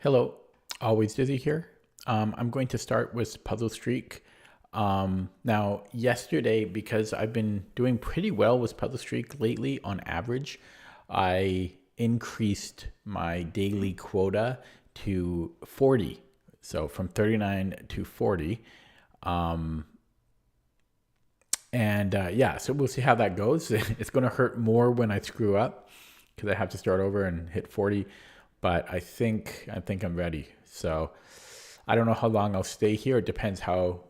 Hello, always Dizzy here. I'm going to start with Puzzle Streak. Now, yesterday, because I've been doing pretty well with Puzzle Streak lately on average, I increased my daily quota to 40. So from 39 to 40. Yeah, so we'll see how that goes. It's going to hurt more when I screw up because I have to start over and hit 40. But I think I'm ready. So I don't know how long I'll stay here. It depends how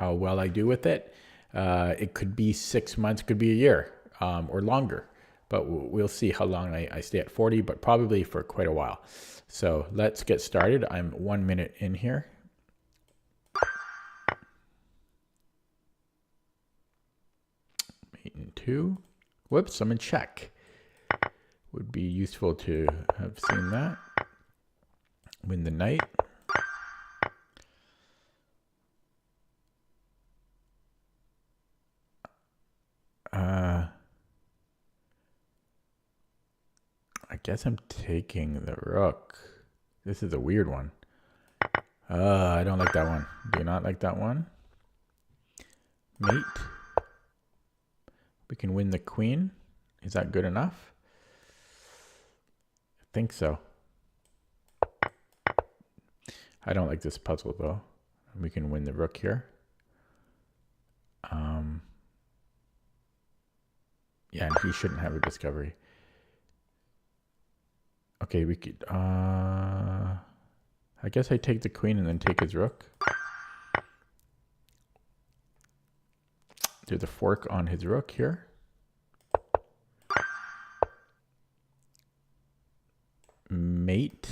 well I do with it. It could be 6 months, could be a year, or longer. But we'll see how long I stay at 40. But probably for quite a while. So let's get started. I'm 1 minute in here. Two. Whoops, I'm in check. Would be useful to have seen that. Win the knight. I guess I'm taking the rook. This is a weird one. I don't like that one. Do you not like that one? Mate. We can win the queen. Is that good enough? I think so. I don't like this puzzle though. We can win the rook here. Yeah, and he shouldn't have a discovery. Okay, we could I guess I take the queen and then take his rook. Do the fork on his rook here. Mate.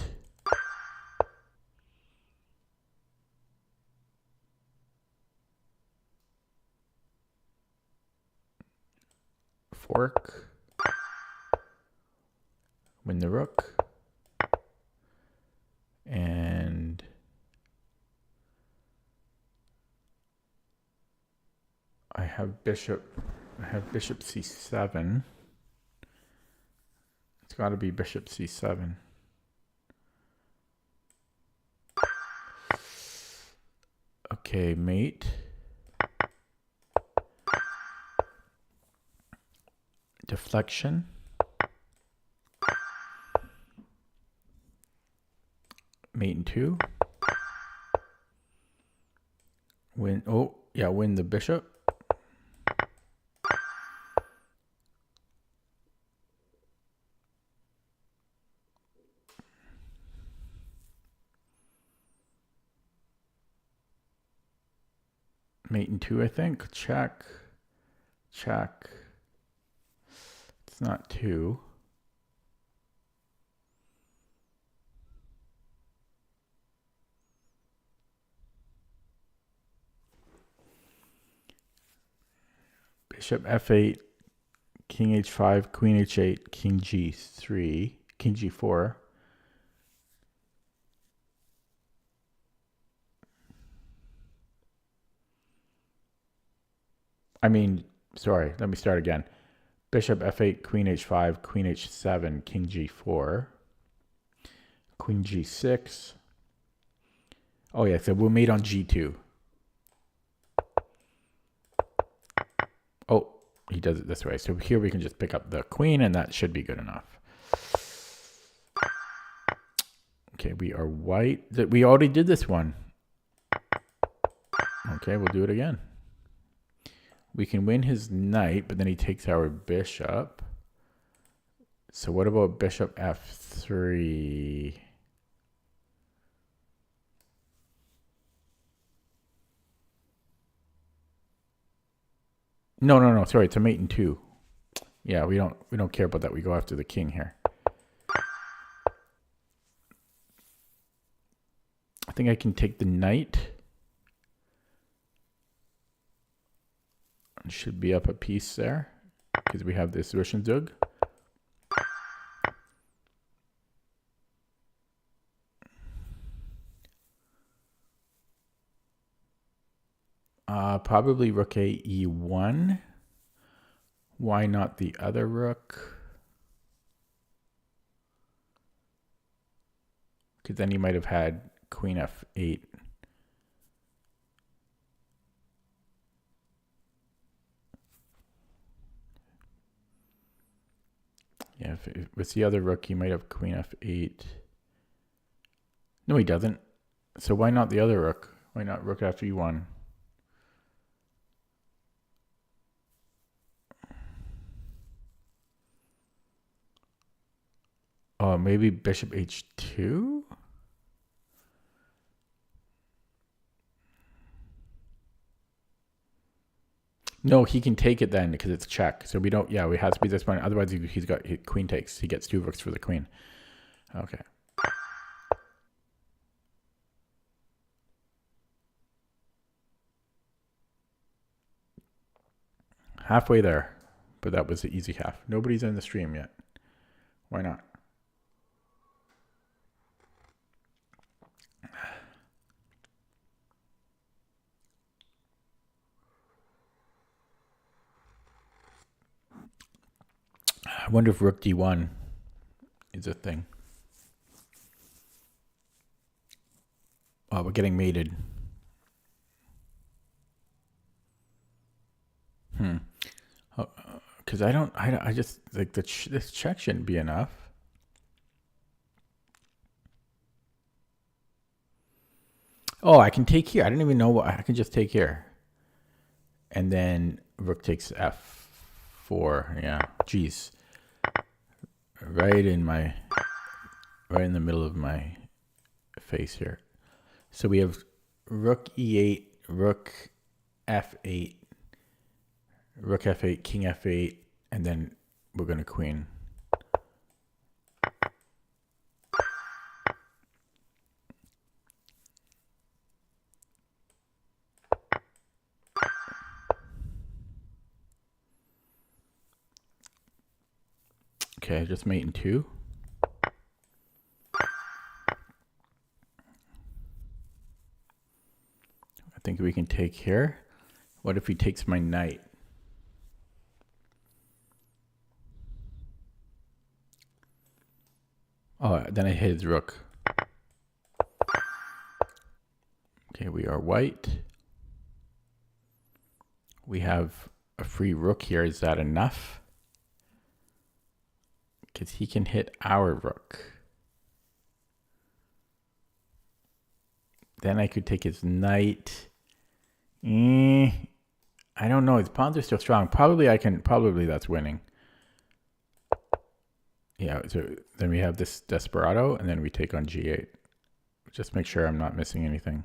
Fork. Win the rook. And I have bishop c7. It's got to be bishop c7. Okay, mate. Deflection. Mate in 2. Win. Oh, yeah, win the bishop. Mate in 2, I think. Check. Check. It's not 2. Bishop f8, king h5, queen h8, king g3, king g4. Sorry, let me start again. Bishop f8, queen h5, queen h7, king g4, queen g6. Oh yeah, so we'll mate on g2. Oh, he does it this way. So here we can just pick up the queen and that should be good enough. Okay, we are white. We already did this one. Okay, we'll do it again. We can win his knight, but then he takes our bishop. So what about bishop f3? No. Sorry, it's a mate in 2. Yeah, we don't care about that. We go after the king here. I think I can take the knight. Should be up a piece there because we have this Zug. Probably rook a e1. Why not the other rook? Because then he might have had queen f8. Yeah, if with the other rook, he might have queen f8. No, he doesn't. So why not the other rook? Why not rook after e1? Oh, maybe bishop h2? No, he can take it then because it's check. So we don't, yeah, we have to be this one. Otherwise, he's got queen takes. He gets 2 rooks for the queen. Okay. Halfway there, but that was the easy half. Nobody's in the stream yet. Why not? I wonder if rook d1 is a thing. Oh, we're getting mated. Because I just like this check shouldn't be enough. Oh, I can take here. I didn't even know what I can just take here. And then rook takes f4. Yeah, geez. Right in the middle of my face here. So we have rook e8, rook f8, rook f8, king f8, and then we're going to queen. Okay, just mate in 2. I think we can take here. What if he takes my knight? Oh, then I hit his rook. Okay, we are white. We have a free rook here. Is that enough? Because he can hit our rook. Then I could take his knight. I don't know. His pawns are still strong. Probably that's winning. Yeah, so then we have this desperado, and then we take on g8. Just make sure I'm not missing anything.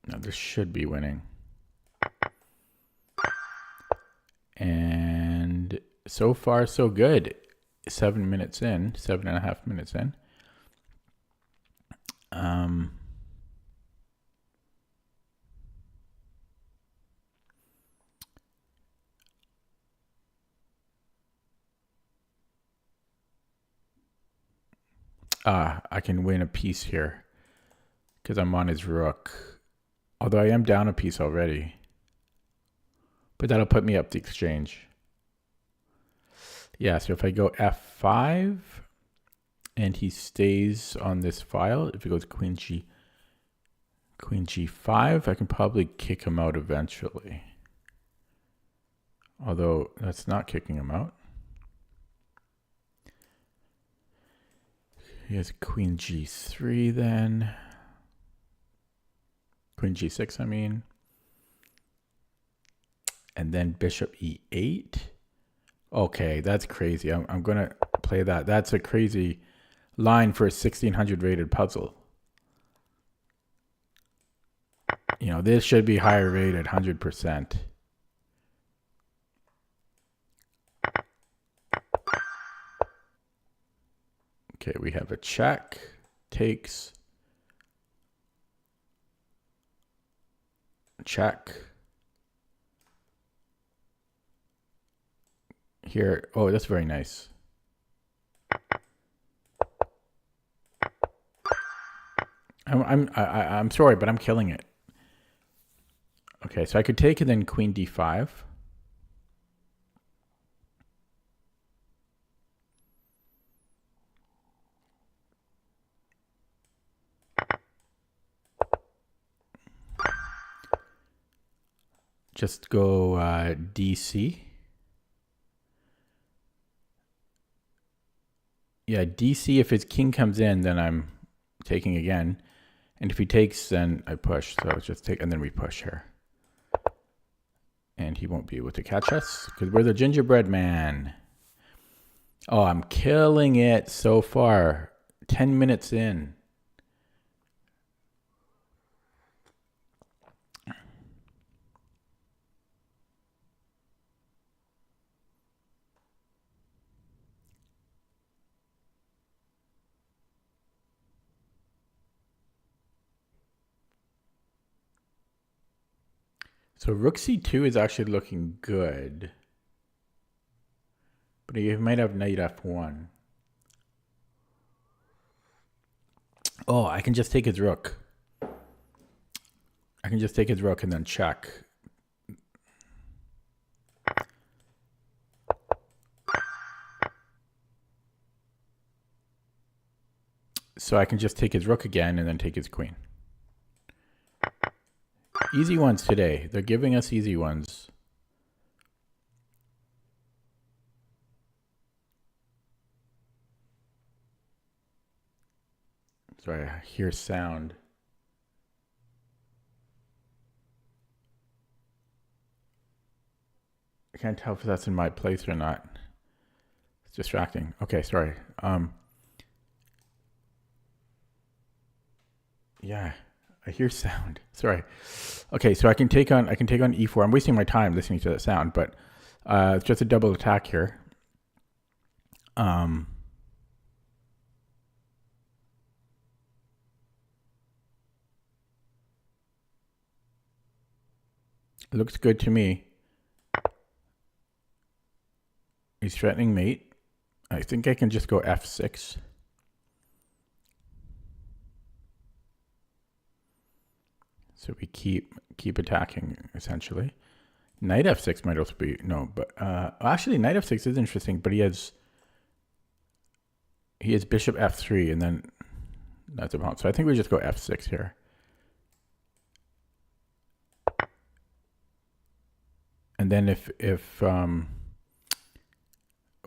No, this should be winning. And so far, so good. 7 minutes in, 7.5 minutes in. I can win a piece here because I'm on his rook. Although I am down a piece already. But that'll put me up the exchange. Yeah, so if I go f5 and he stays on this file, if he goes queen g5, I can probably kick him out eventually. Although that's not kicking him out. He has queen g3 then. Queen g6, I mean. And then bishop e8. Okay, that's crazy. I'm going to play that. That's a crazy line for a 1600 rated puzzle. You know, this should be higher rated, 100%. Okay, we have a check, takes, check. Here, oh, that's very nice. I'm sorry, but I'm killing it. Okay, so I could take it then queen d5. Just go DC. Yeah, DC. If his king comes in, then I'm taking again. And if he takes, then I push. So just take, and then we push here. And he won't be able to catch us because we're the gingerbread man. Oh, I'm killing it so far. 10 minutes in. So rook c2 is actually looking good. But you might have knight f1. Oh, I can just take his rook. I can just take his rook and then check. So I can just take his rook again and then take his queen. Easy ones today. They're giving us easy ones. Sorry, I hear sound. I can't tell if that's in my place or not. It's distracting. Okay, sorry. Yeah, I hear sound. Sorry. Okay, so I can take on e4. I'm wasting my time listening to that sound, but it's just a double attack here. It looks good to me. He's threatening mate. I think I can just go f6. So we keep attacking essentially. Knight f6 might also be but actually knight f6 is interesting, but he has bishop f3 and then that's a pawn. So I think we just go f6 here. And then if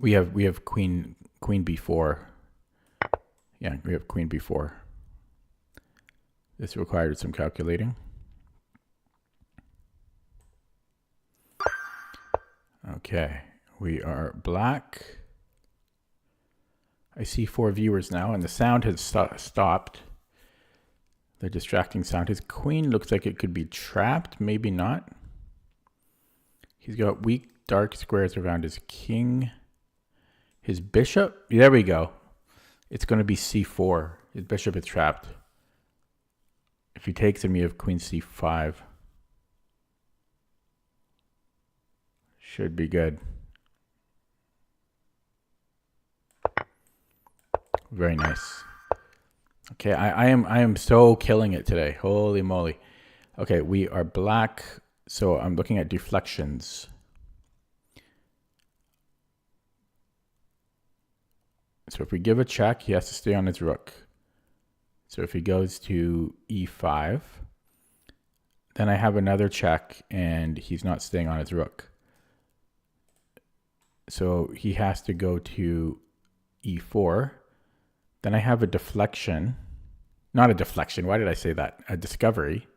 we have queen b4. Yeah, we have queen b4. This required some calculating. Okay, we are black. I see 4 viewers now, and the sound has stopped. The distracting sound. His queen looks like it could be trapped, maybe not. He's got weak dark squares around his king. His bishop, there we go. It's going to be c4. His bishop is trapped. If he takes him, you have queen c5. Should be good. Very nice. Okay, I am so killing it today. Holy moly. Okay, we are black. So I'm looking at deflections. So if we give a check, he has to stay on his rook. So if he goes to e5, then I have another check and he's not staying on his rook. So he has to go to e4. Then I have a deflection. Not a deflection. Why did I say that? A discovery.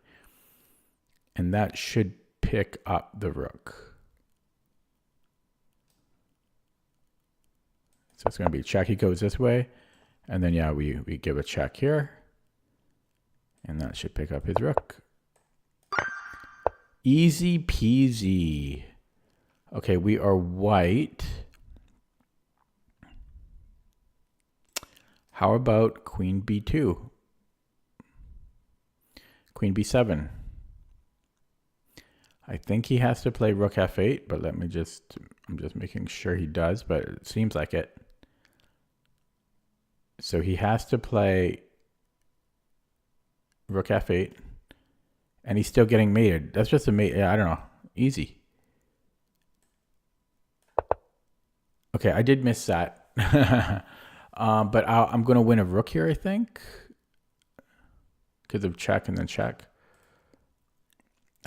And that should pick up the rook. So it's going to be check. He goes this way. And then, yeah, we give a check here. And that should pick up his rook. Easy peasy. Okay, we are white. How about queen b2? Queen b7. I think he has to play rook f8, but I'm just making sure he does, but it seems like it. So he has to play rook f8, and he's still getting mated. That's just a mate. Yeah, I don't know. Easy. Okay, I did miss that. But I'm going to win a rook here, I think. Because of check and then check.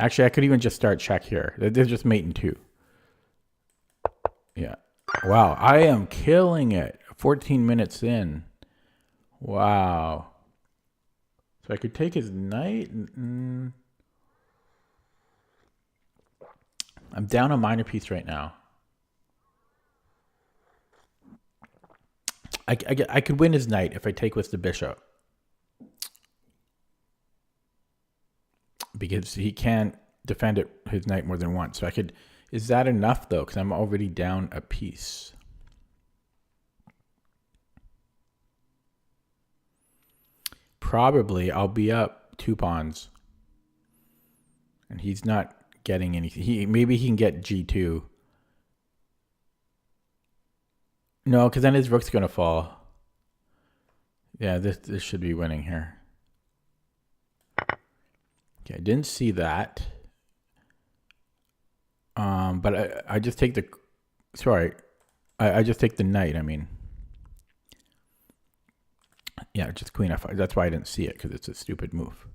Actually, I could even just start check here. They're just mate in 2. Yeah. Wow, I am killing it. 14 minutes in. Wow. So I could take his knight. I'm down a minor piece right now. I could win his knight if I take with the bishop. Because he can't defend his knight more than once. So I could... Is that enough, though? Because I'm already down a piece. Probably I'll be up 2 pawns. And he's not getting anything. Maybe he can get G2. No, because then his rook's going to fall. Yeah, this should be winning here. Okay, I didn't see that. But I just take the... Sorry. I just take the knight, I mean. Yeah, just queen f5. That's why I didn't see it, because it's a stupid move.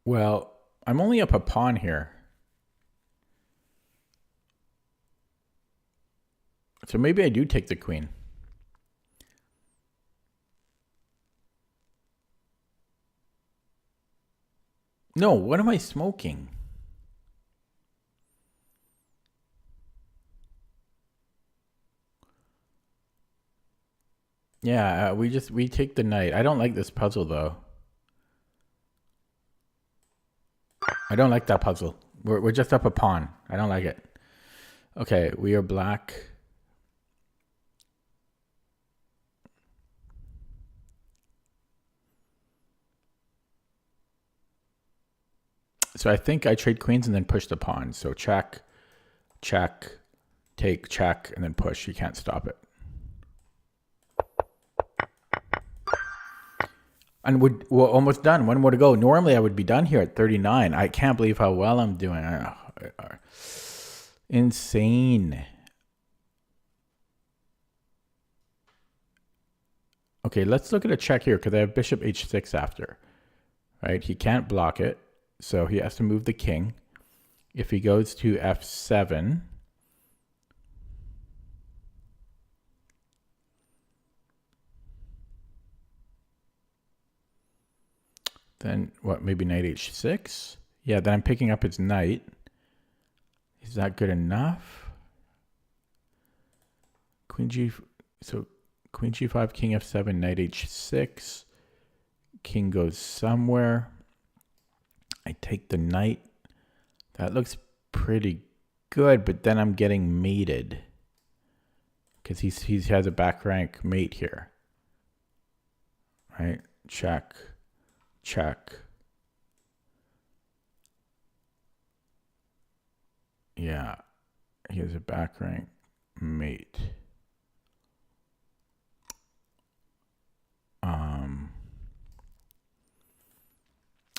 Well, I'm only up a pawn here. So maybe I do take the queen. No, what am I smoking? Yeah, we take the knight. I don't like this puzzle though. I don't like that puzzle. We're just up a pawn. I don't like it. Okay, we are black. So I think I trade queens and then push the pawn. So check, check, take, check, and then push. You can't stop it. And we're almost done. 1 more to go. Normally I would be done here at 39. I can't believe how well I'm doing. Insane. Okay, let's look at a check here because I have bishop h6 after. Right? He can't block it. So he has to move the king. If he goes to f7, then what, maybe knight h6? Yeah, then I'm picking up his knight. Is that good enough? Queen g, so queen g5, king f7, knight h6. King goes somewhere. I take the knight. That looks pretty good, but then I'm getting mated. Because he has a back rank mate here. Right? Check. Check. Yeah. He has a back rank mate.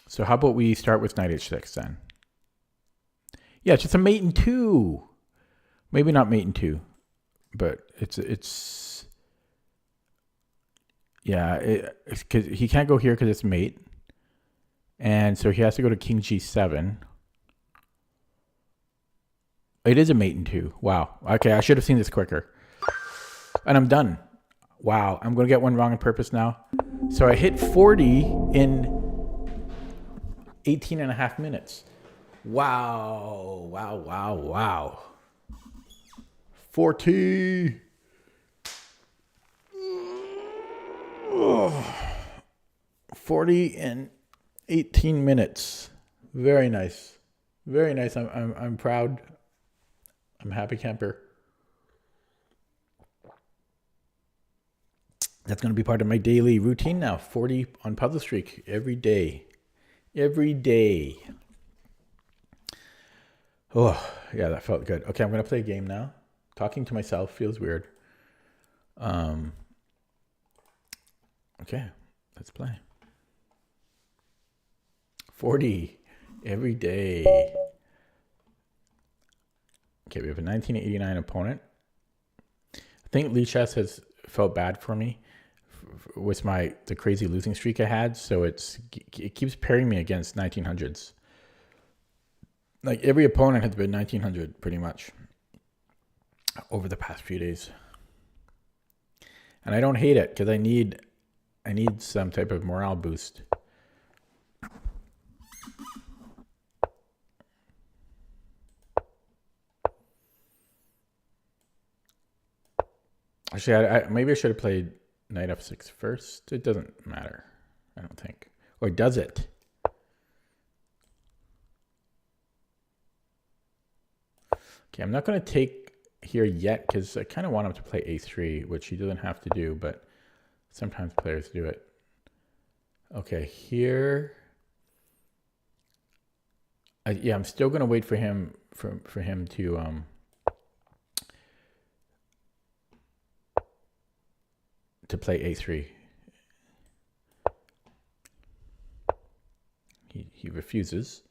So how about we start with knight h6 then? Yeah, it's just a mate in 2. Maybe not mate in 2, but it's yeah, it's because he can't go here because it's mate, and so he has to go to king g7. It is a mate in 2. Wow. Okay, I should have seen this quicker. And I'm done. Wow, I'm going to get one wrong on purpose now. So I hit 40 in 18 and a half minutes. Wow, wow, wow, wow. 40. Oh, 40 in 18 minutes. Very nice. Very nice. I'm proud. I'm a happy camper. That's going to be part of my daily routine now. 40 on Puzzle Streak every day. Every day. Oh, yeah, that felt good. Okay, I'm going to play a game now. Talking to myself feels weird. Okay, let's play. 40 every day. Okay, we have a 1989 opponent. I think Lichess has felt bad for me with the crazy losing streak I had. So it keeps pairing me against 1900s. Like every opponent has been 1900 pretty much over the past few days. And I don't hate it because I need some type of morale boost. Actually, maybe I should have played knight f6 first. It doesn't matter, I don't think. Or does it? Okay, I'm not going to take here yet because I kind of want him to play a3, which he doesn't have to do, but sometimes players do it. Okay, here. Yeah, I'm still going to wait for him for him to play a3. He refuses.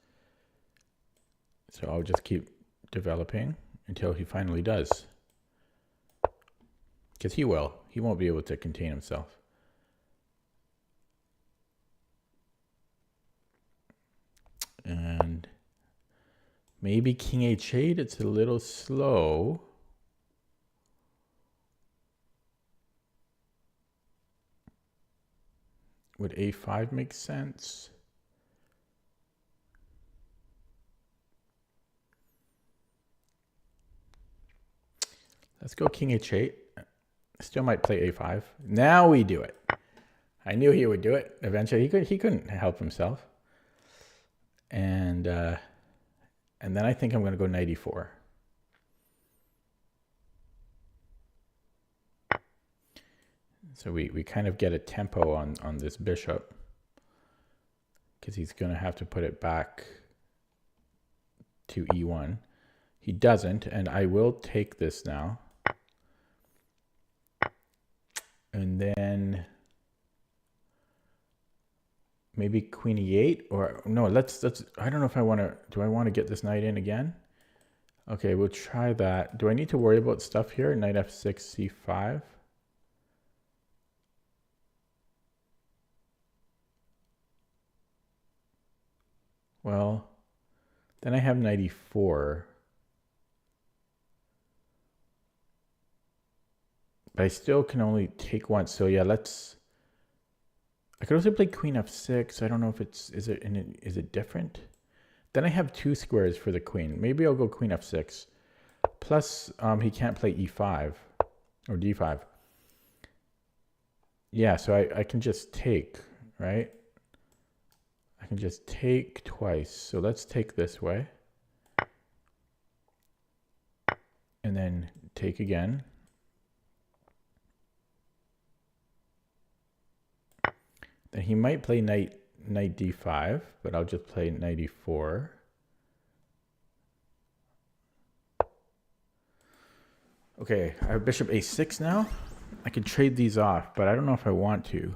So I'll just keep developing until he finally does. Because he will. He won't be able to contain himself. And maybe king h8. It's a little slow. Would a5 make sense? Let's go king h8. Still might play a5. Now we do it. I knew he would do it eventually. He couldn't help himself. And then I think I'm going to go knight e4. So we kind of get a tempo on this bishop because he's going to have to put it back to e1. He doesn't, and I will take this now. And then maybe queen e8, or no, let's I don't know if I want to, do I want to get this knight in again? Okay, we'll try that. Do I need to worry about stuff here? Knight f6, c5. Well, then I have knight e4. But I still can only take one. So yeah, I could also play queen f6. I don't know if is it different? Then I have two squares for the queen. Maybe I'll go queen f6. Plus, he can't play e5 or d5. Yeah, so I can just take, right? I can just take twice. So let's take this way. And then take again. Then he might play knight d5, but I'll just play knight e4. Okay, I have bishop a6 now. I can trade these off, but I don't know if I want to.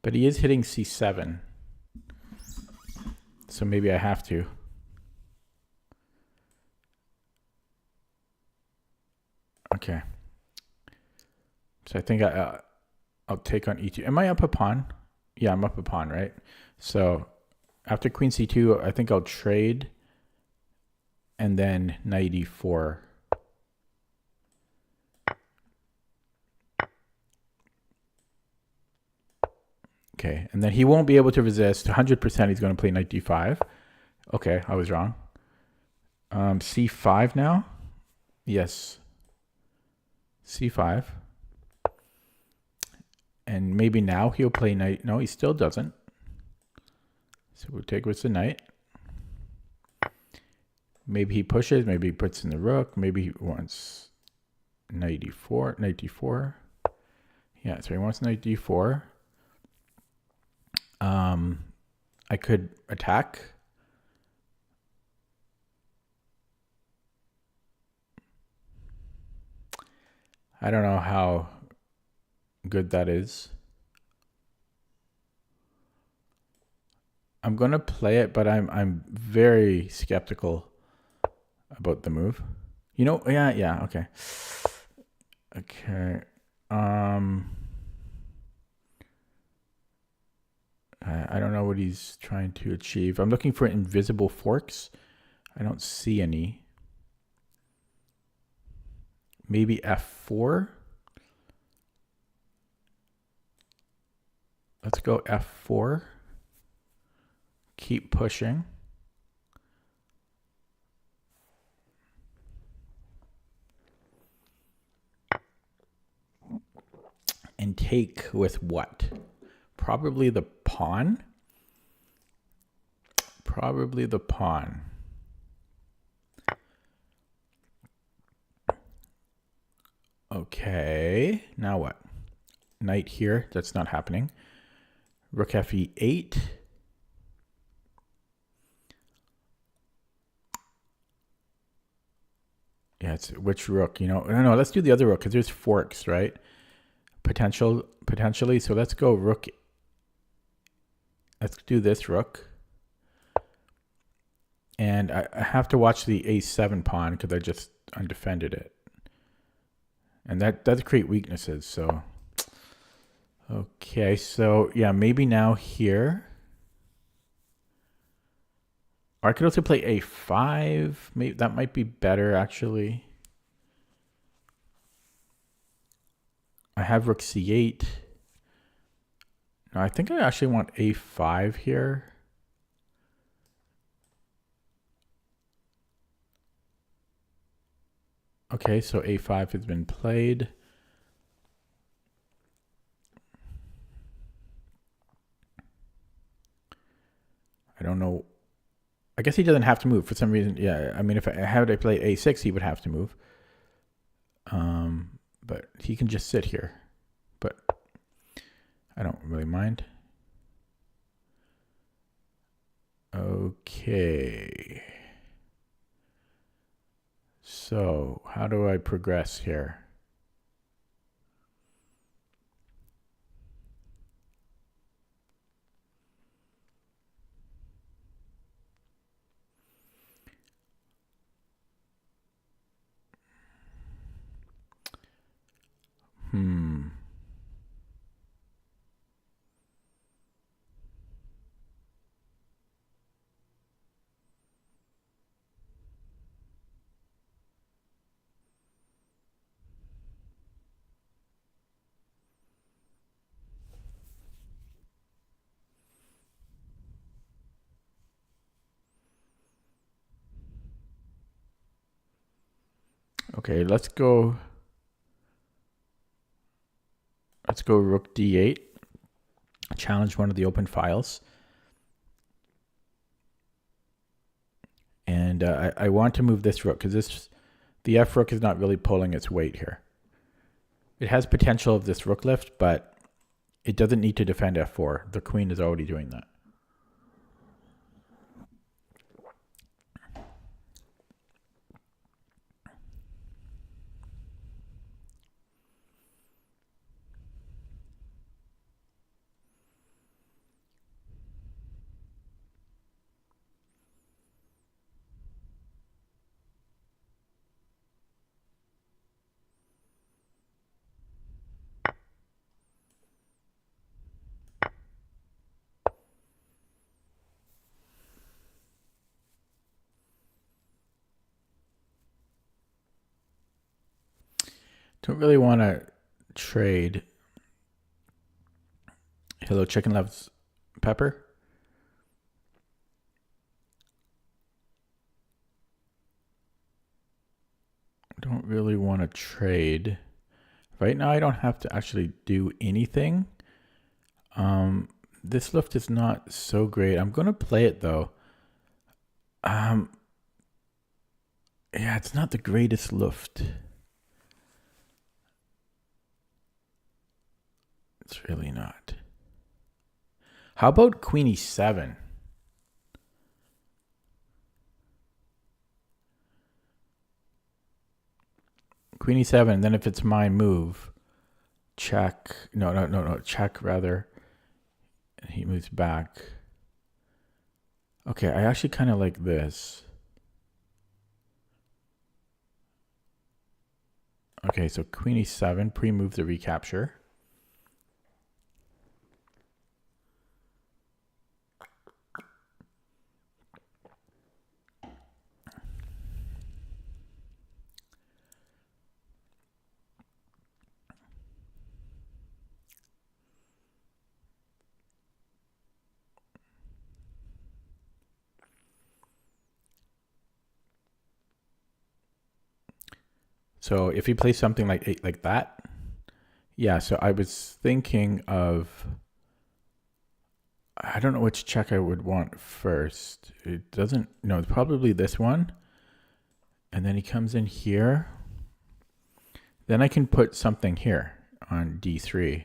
But he is hitting c7. So maybe I have to. Okay. So I think I'll take on e2. Am I up a pawn? Yeah, I'm up a pawn, right? So after queen c2, I think I'll trade and then knight e4. Okay, and then he won't be able to resist. 100% he's going to play knight d5. Okay, I was wrong. c5 now? Yes. c5. And maybe now he'll play knight. No, he still doesn't. So we'll take with the knight. Maybe he pushes. Maybe he puts in the rook. Maybe he wants knight d4. Knight d4. Yeah, so he wants knight d4. I could attack. I don't know how good that is. I'm gonna play it, but I'm very skeptical about the move. You know, yeah, okay. Okay. I don't know what he's trying to achieve. I'm looking for invisible forks. I don't see any. Maybe F4. Let's go F4. Keep pushing. And take with what? Probably the pawn. Probably the pawn. Okay, now what? Knight here, that's not happening. Rook Fe8. Yeah, it's which rook, you know? No, let's do the other rook because there's forks, right? Potentially. So let's go rook. Let's do this rook. And I have to watch the A7 pawn because I just undefended it. And that does create weaknesses, so. Okay, so yeah, maybe now here. Or I could also play A5. Maybe that might be better, actually. I have rook C8. No, I think I actually want A5 here. Okay, so A5 has been played. I don't know. I guess he doesn't have to move for some reason. Yeah, I mean, if I had to play A6, he would have to move. But he can just sit here. But I don't really mind. Okay. So how do I progress here? Okay, let's go rook D8. Challenge one of the open files. And I want to move this rook because the F rook is not really pulling its weight here. It has potential of this rook lift, but it doesn't need to defend F4. The queen is already doing that. Don't really want to trade. Hello, chicken loves pepper. Don't really want to trade. Right now, I don't have to actually do anything. This lift is not so great. I'm going to play it, though. Yeah, it's not the greatest lift. It's really not. How about Queen E7? Queen e7, and then if it's my move, check. No, check rather. And he moves back. Okay, I actually kind of like this. Okay, so Queen e7, pre-move the recapture. So if he plays something like that, yeah. So I was thinking of, I don't know which check I would want first. It doesn't. No, it's probably this one. And then he comes in here. Then I can put something here on d3.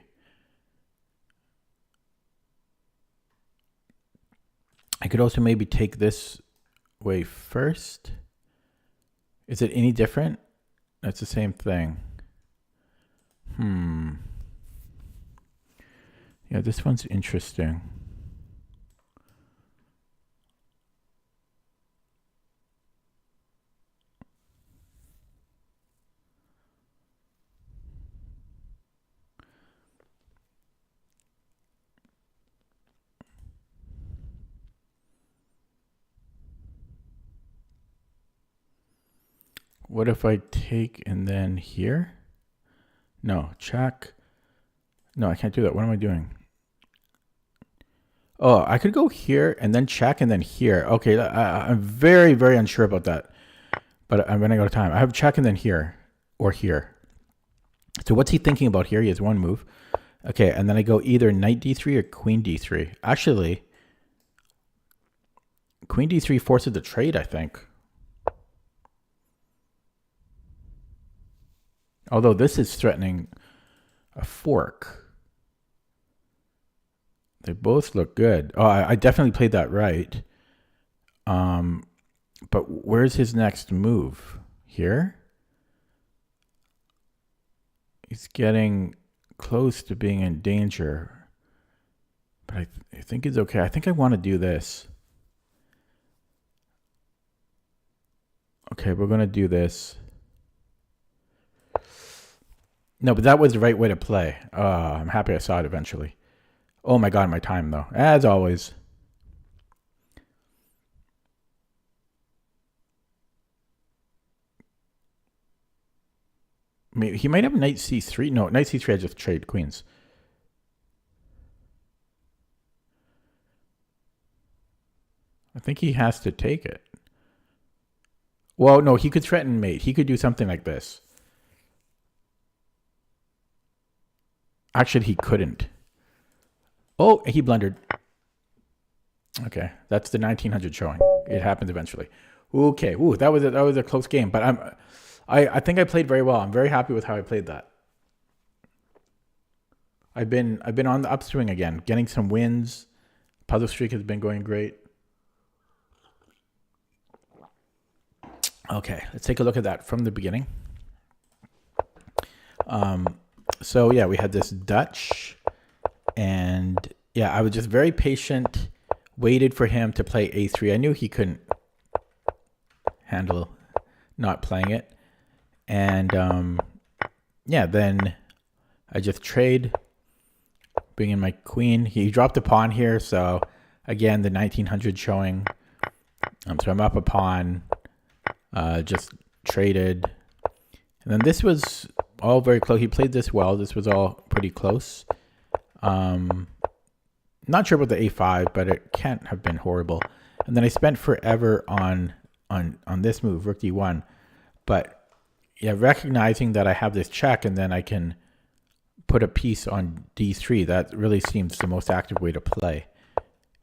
I could also maybe take this way first. Is it any different? It's the same thing. Yeah, this one's interesting. What if I take and then here? No, check. No, I can't do that. What am I doing? Oh, I could go here and then check and then here. Okay, I'm very, very unsure about that. But I'm running out of time. I have check and then here or here. So what's he thinking about here? He has one move. Okay, and then I go either knight d3 or queen d3. Actually, queen d3 forces the trade, I think. Although this is threatening a fork. They both look good. Oh, I definitely played that right. But where's his next move? Here? He's getting close to being in danger. But I think it's okay. I think I want to do this. Okay, we're going to do this. No, but that was the right way to play. I'm happy I saw it eventually. Oh my god, my time though. As always. Maybe he might have knight c3. No, knight c3 I just trade queens. I think he has to take it. Well, no, he could threaten mate. He could do something like this. Actually, he couldn't. Oh, he blundered. Okay, that's the 1900 showing. It happens eventually. Okay, ooh, that was a close game, but I think I played very well. I'm very happy with how I played that. I've been on the upswing again, getting some wins. Puzzle streak has been going great. Okay, let's take a look at that from the beginning. So yeah, we had this Dutch, and yeah, I was just very patient, waited for him to play a3. I knew he couldn't handle not playing it, and yeah, then I just trade, bring in my queen. He dropped a pawn here, so again the 1900 showing. So I'm up a pawn, just traded, and then this was all very close. He played this well. This was all pretty close. Not sure about the a5, but it can't have been horrible. And then I spent forever on this move, rook d1. But yeah, recognizing that I have this check and then I can put a piece on d3, that really seems the most active way to play.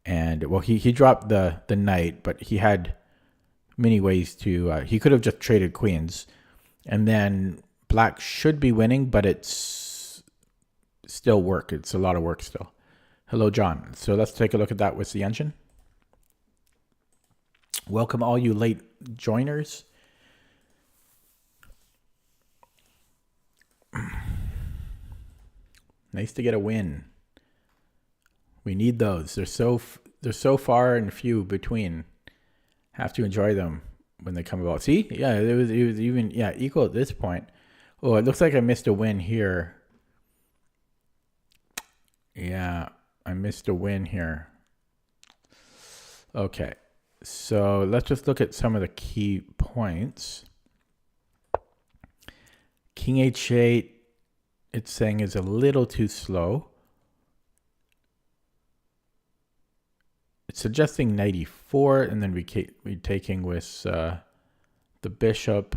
And well, he dropped the knight, but he had many ways to, he could have just traded queens. And then black should be winning, but it's still work. It's a lot of work still. Hello, John. So let's take a look at that with the engine. Welcome all you late joiners. Nice to get a win. We need those. They're so far and few between. Have to enjoy them when they come about. See? Yeah, it was even equal at this point. Oh, it looks like I missed a win here. Yeah, I missed a win here. Okay. So let's just look at some of the key points. King h8, it's saying is a little too slow. It's suggesting knight e4, and then we taking with the bishop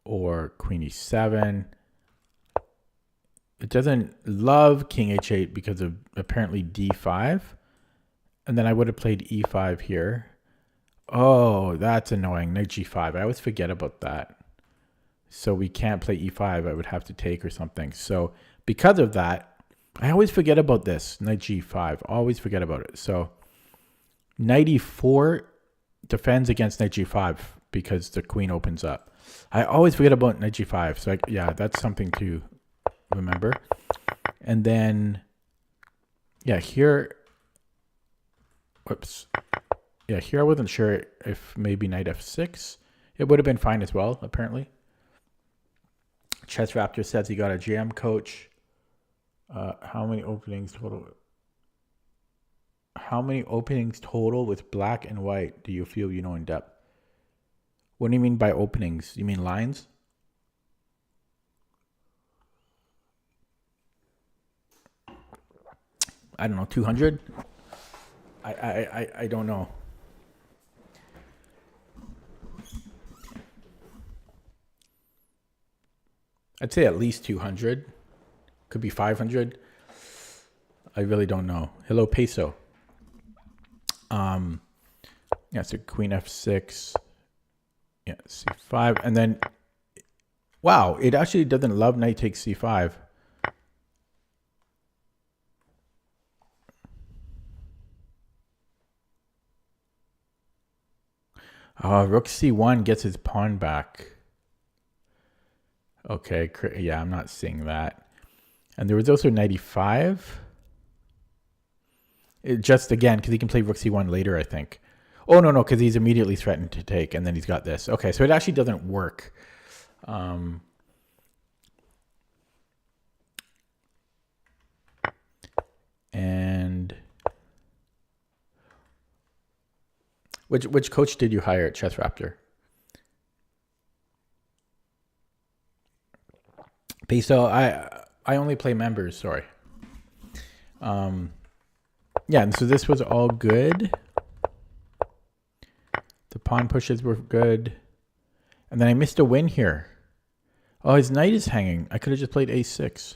or queen e7. It doesn't love king h8 because of apparently d5. And then I would have played e5 here. Oh, that's annoying. Knight g5. I always forget about that. So we can't play e5. I would have to take or something. So because of that, I always forget about this. Knight g5. Always forget about it. So knight e4 defends against knight g5 because the queen opens up. I always forget about knight g5. So yeah, that's something to remember. And then, yeah, here... Whoops. Yeah, here I wasn't sure if maybe knight f6. It would have been fine as well, apparently. Chess Raptor says he got a GM coach. How many openings total? How many openings total with black and white do you feel you know in depth? What do you mean by openings? You mean lines? I don't know, 200? I don't know. I'd say at least 200. Could be 500. I really don't know. Hello, Peso. Yeah, so queen f6. Yeah, c5. And then, wow, it actually doesn't love knight takes c5. Rook c1 gets his pawn back. Okay, yeah, I'm not seeing that. And there was also knight e5. Just again, because he can play rook c1 later, I think. Oh, no, because he's immediately threatened to take, and then he's got this. Okay, so it actually doesn't work. And which coach did you hire at Chess Raptor? Peso, I only play members, sorry. Yeah, and so this was all good. The pawn pushes were good. And then I missed a win here. Oh, his knight is hanging. I could have just played a6.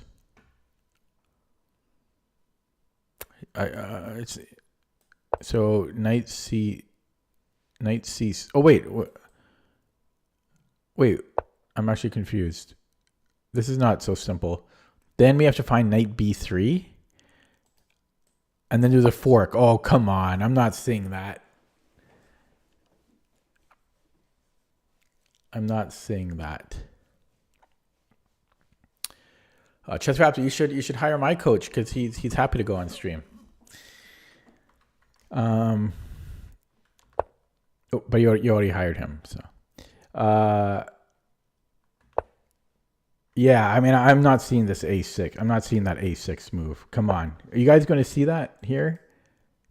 So knight c. Oh, wait. Wait, I'm actually confused. This is not so simple. Then we have to find knight b3. And then do the fork. Oh, come on. I'm not seeing that. I'm not seeing that. Chess Raptor, you should hire my coach because he's happy to go on stream. Oh, but you already hired him, so. Yeah, I mean, I'm not seeing this a6. I'm not seeing that a6 move. Come on. Are you guys going to see that here?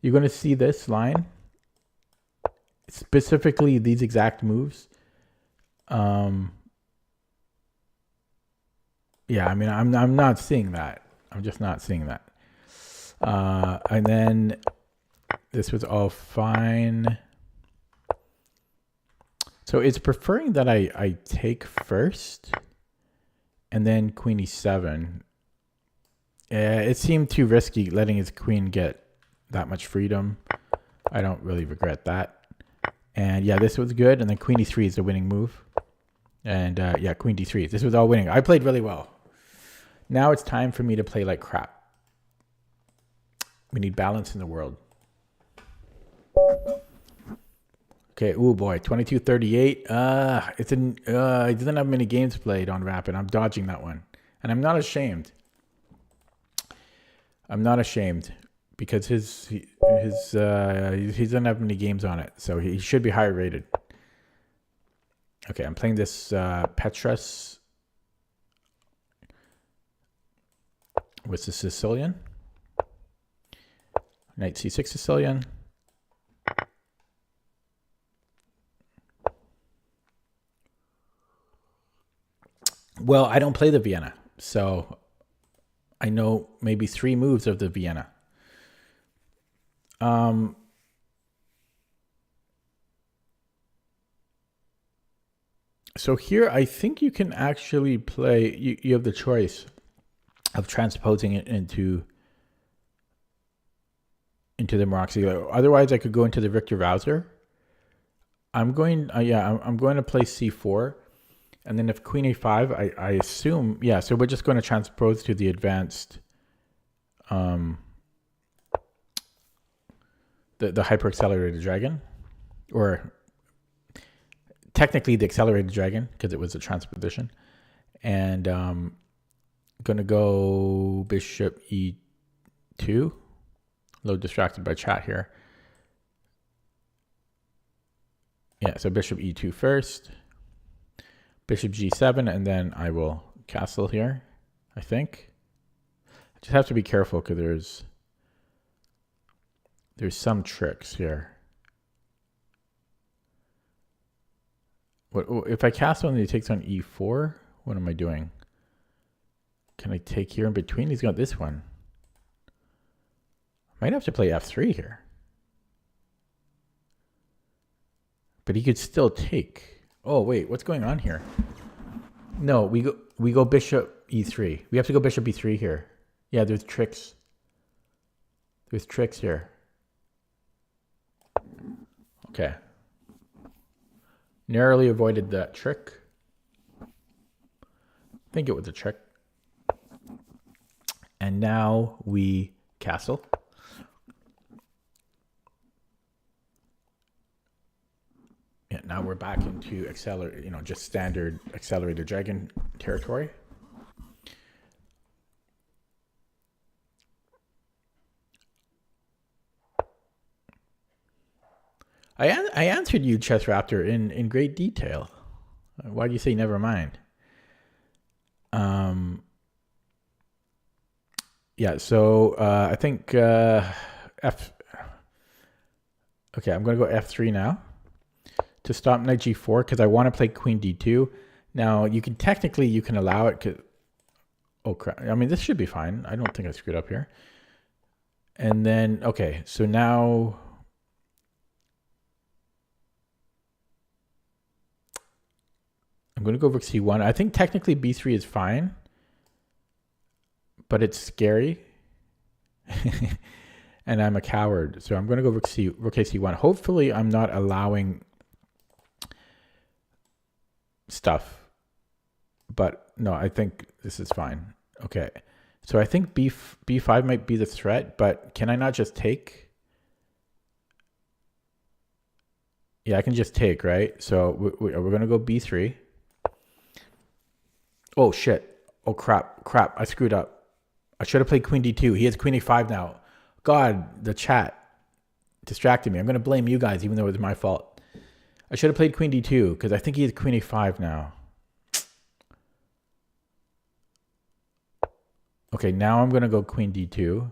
You're going to see this line? Specifically, these exact moves? Yeah, I mean, I'm not seeing that. I'm just not seeing that. And then this was all fine. So it's preferring that I take first. And then queen e7. It seemed too risky letting his queen get that much freedom. I don't really regret that. And yeah, this was good. And then queen e3 is the winning move. And yeah, queen d3. This was all winning. I played really well. Now it's time for me to play like crap. We need balance in the world. Okay, oh boy, 22-38. It didn't have many games played on Rapid. I'm dodging that one. And I'm not ashamed. I'm not ashamed because he doesn't have many games on it, so he should be higher rated. Okay, I'm playing this Petrus with the Sicilian. Knight c6 Sicilian. Well, I don't play the Vienna, so I know maybe 3 moves of the Vienna. So here, I think you can actually play, you have the choice of transposing it into the Maroczy. Otherwise, I could go into the Victor Vauser. I'm going to play c4. And then if queen a5, I assume, yeah, so we're just going to transpose to the advanced, the hyper-accelerated dragon. Or technically the accelerated dragon, because it was a transposition. And going to go bishop e2. A little distracted by chat here. Yeah, so bishop e2 first. Bishop g7, and then I will castle here, I think. I just have to be careful because there's some tricks here. What if I castle and he takes on e4? What am I doing? Can I take here in between? He's got this one. Might have to play f3 here. But he could still take. Oh wait, what's going on here? No, we go bishop e3. We have to go bishop e3 here. Yeah, there's tricks. There's tricks here. Okay. Narrowly avoided that trick. I think it was a trick. And now we castle. Yeah, now we're back into just standard accelerated dragon territory. I answered you, Chess Raptor, in great detail. Why do you say never mind? Yeah, so I think F. Okay, I'm going to go F3 now to stop knight G4 because I want to play queen D2. Now you can allow it. Oh crap! I mean, this should be fine. I don't think I screwed up here. And then okay, so now. I'm going to go rook c1. I think technically b3 is fine, but it's scary. And I'm a coward. So I'm going to go rook a1. Hopefully I'm not allowing stuff. But no, I think this is fine. Okay. So I think b5 might be the threat, but can I not just take? Yeah, I can just take, right? So we're going to go b3. Oh, shit. Oh, crap. I screwed up. I should have played queen d2. He has queen a5 now. God, the chat distracted me. I'm going to blame you guys, even though it was my fault. I should have played queen d2, because I think he has queen a5 now. Okay, now I'm going to go queen d2.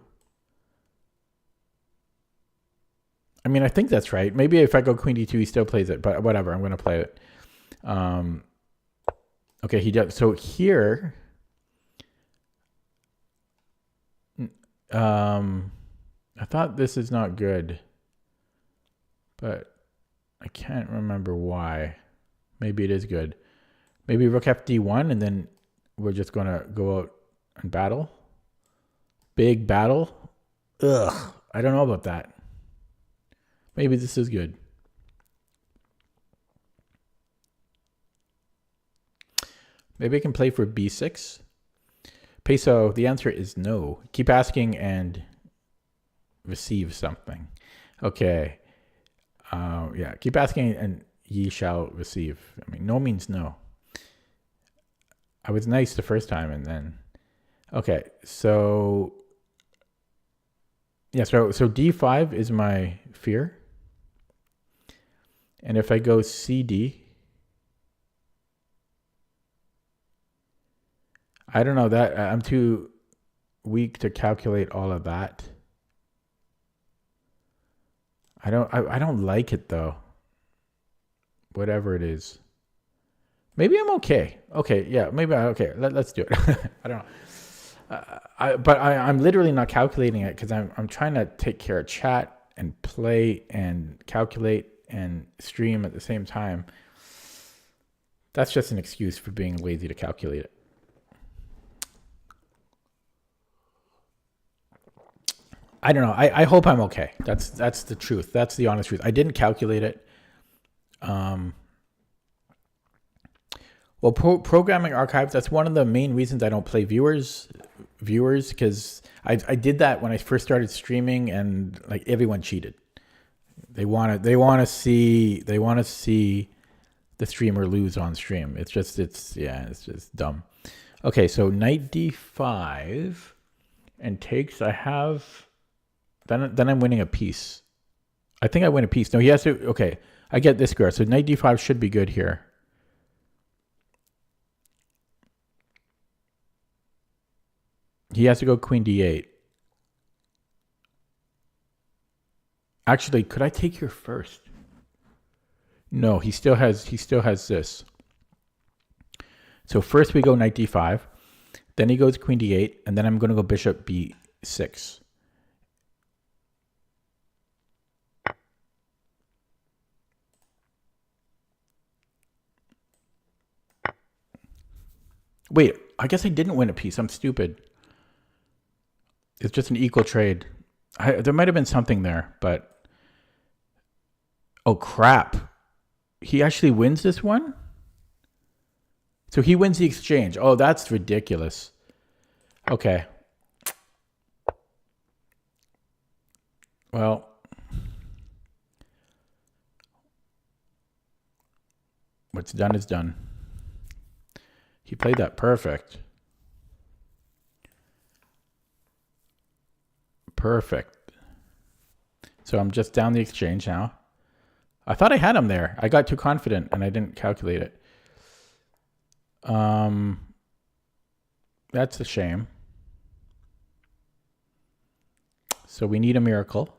I mean, I think that's right. Maybe if I go queen d2, he still plays it, but whatever. I'm going to play it. Okay, he does. So here, I thought this is not good, but I can't remember why. Maybe it is good. Maybe rook fd1, and then we're just going to go out and battle. Big battle. Ugh, I don't know about that. Maybe this is good. Maybe I can play for b6. Peso, the answer is no. Keep asking and receive something. Okay. Yeah, keep asking and ye shall receive. I mean, no means no. I was nice the first time, and then okay. So yeah, so d5 is my fear, and if I go cd, I don't know that I'm too weak to calculate all of that. I don't like it though. Whatever it is. Maybe I'm okay. Okay, yeah, maybe okay. Let's do it. I don't know. But I'm literally not calculating it because I'm trying to take care of chat and play and calculate and stream at the same time. That's just an excuse for being lazy to calculate it. I don't know. I hope I'm okay. That's the truth. That's the honest truth. I didn't calculate it. Well, programming archives, that's one of the main reasons I don't play viewers, because I did that when I first started streaming, and like everyone cheated. They want to see the streamer lose on stream. It's just dumb. Okay, so knight d5 and takes. I have then I'm winning a piece. I think I win a piece. No, he has to. Okay, I get this square. So knight d5 should be good here. He has to go queen d8. Actually, could I take here first? No, he still has this. So first we go knight d5, then he goes queen d8, and then I'm going to go bishop b6. Wait, I guess I didn't win a piece. I'm stupid. It's just an equal trade. There might have been something there, but... Oh, crap. He actually wins this one? So he wins the exchange. Oh, that's ridiculous. Okay. Well... What's done is done. He played that perfect. Perfect. So I'm just down the exchange now. I thought I had him there. I got too confident and I didn't calculate it. That's a shame. So we need a miracle.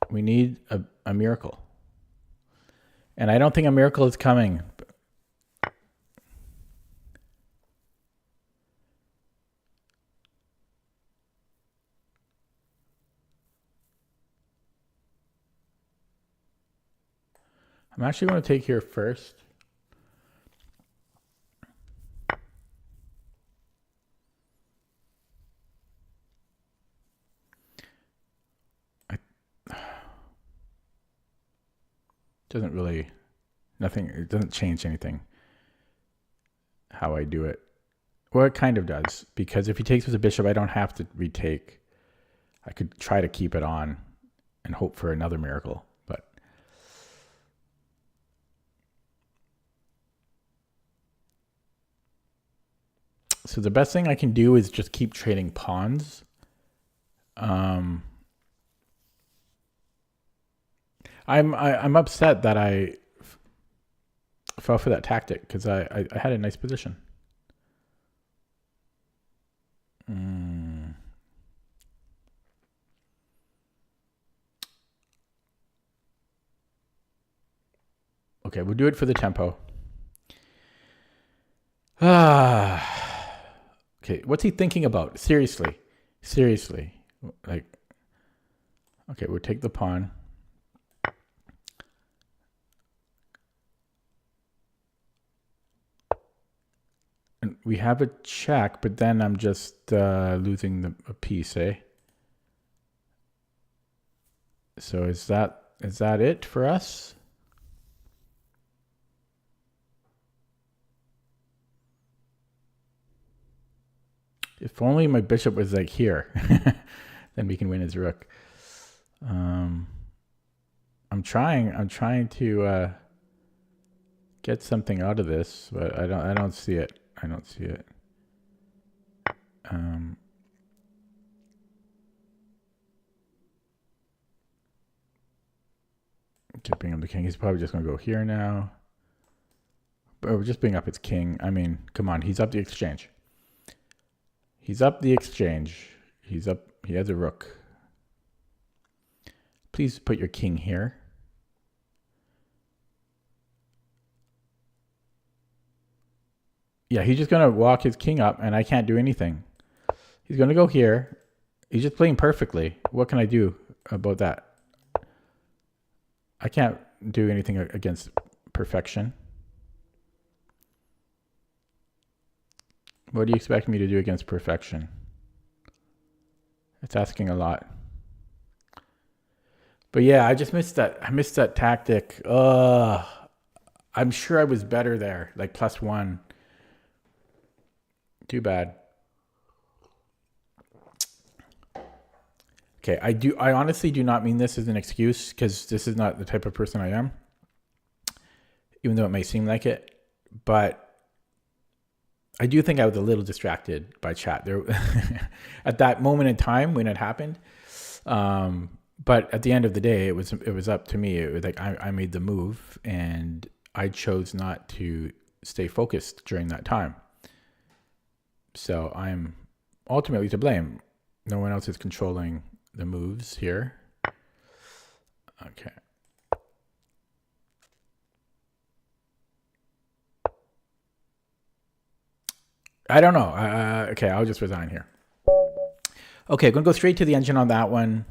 We need a miracle. And I don't think a miracle is coming. I'm actually going to take here first. Doesn't really, nothing, it doesn't change anything how I do it. Well, it kind of does, because if he takes with a bishop, I don't have to retake. I could try to keep it on and hope for another miracle, but so the best thing I can do is just keep trading pawns. I'm upset that I fell for that tactic because I had a nice position. Okay, we'll do it for the tempo. Okay, what's he thinking about? Seriously. Like, okay, we'll take the pawn. And we have a check, but then I'm just losing a piece, eh? So is that it for us? If only my bishop was like here, then we can win his rook. I'm trying to get something out of this, but I don't see it. I don't see it. Keep bringing up the king. He's probably just gonna go here now. But we're just bring up his king. I mean, come on, he's up the exchange. He's up the exchange. He's up. He has a rook. Please put your king here. Yeah, he's just gonna walk his king up, and I can't do anything. He's gonna go here. He's just playing perfectly. What can I do about that? I can't do anything against perfection. What do you expect me to do against perfection? It's asking a lot. But yeah, I just missed that. I missed that tactic. I'm sure I was better there, like +1. Too bad. Okay, I honestly do not mean this as an excuse, because this is not the type of person I am, even though it may seem like it. But I do think I was a little distracted by chat there at that moment in time when it happened. But at the end of the day, it was up to me. It was like I made the move, and I chose not to stay focused during that time. So I'm ultimately to blame. No one else is controlling the moves here. Okay. I don't know. Okay, I'll just resign here. Okay, I'm going to go straight to the engine on that one.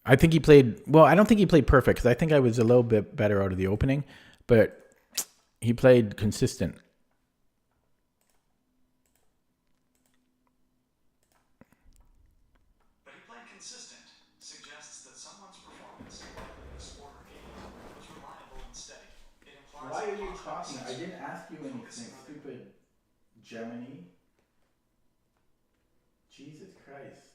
I think he played, well, I don't think he played perfect, because I think I was a little bit better out of the opening, but he played consistent. But he played consistent suggests that someone's performance, whether in the sport or game, was reliable and steady. It implies Why are you talking? I didn't ask you anything, stupid Gemini. Jesus Christ.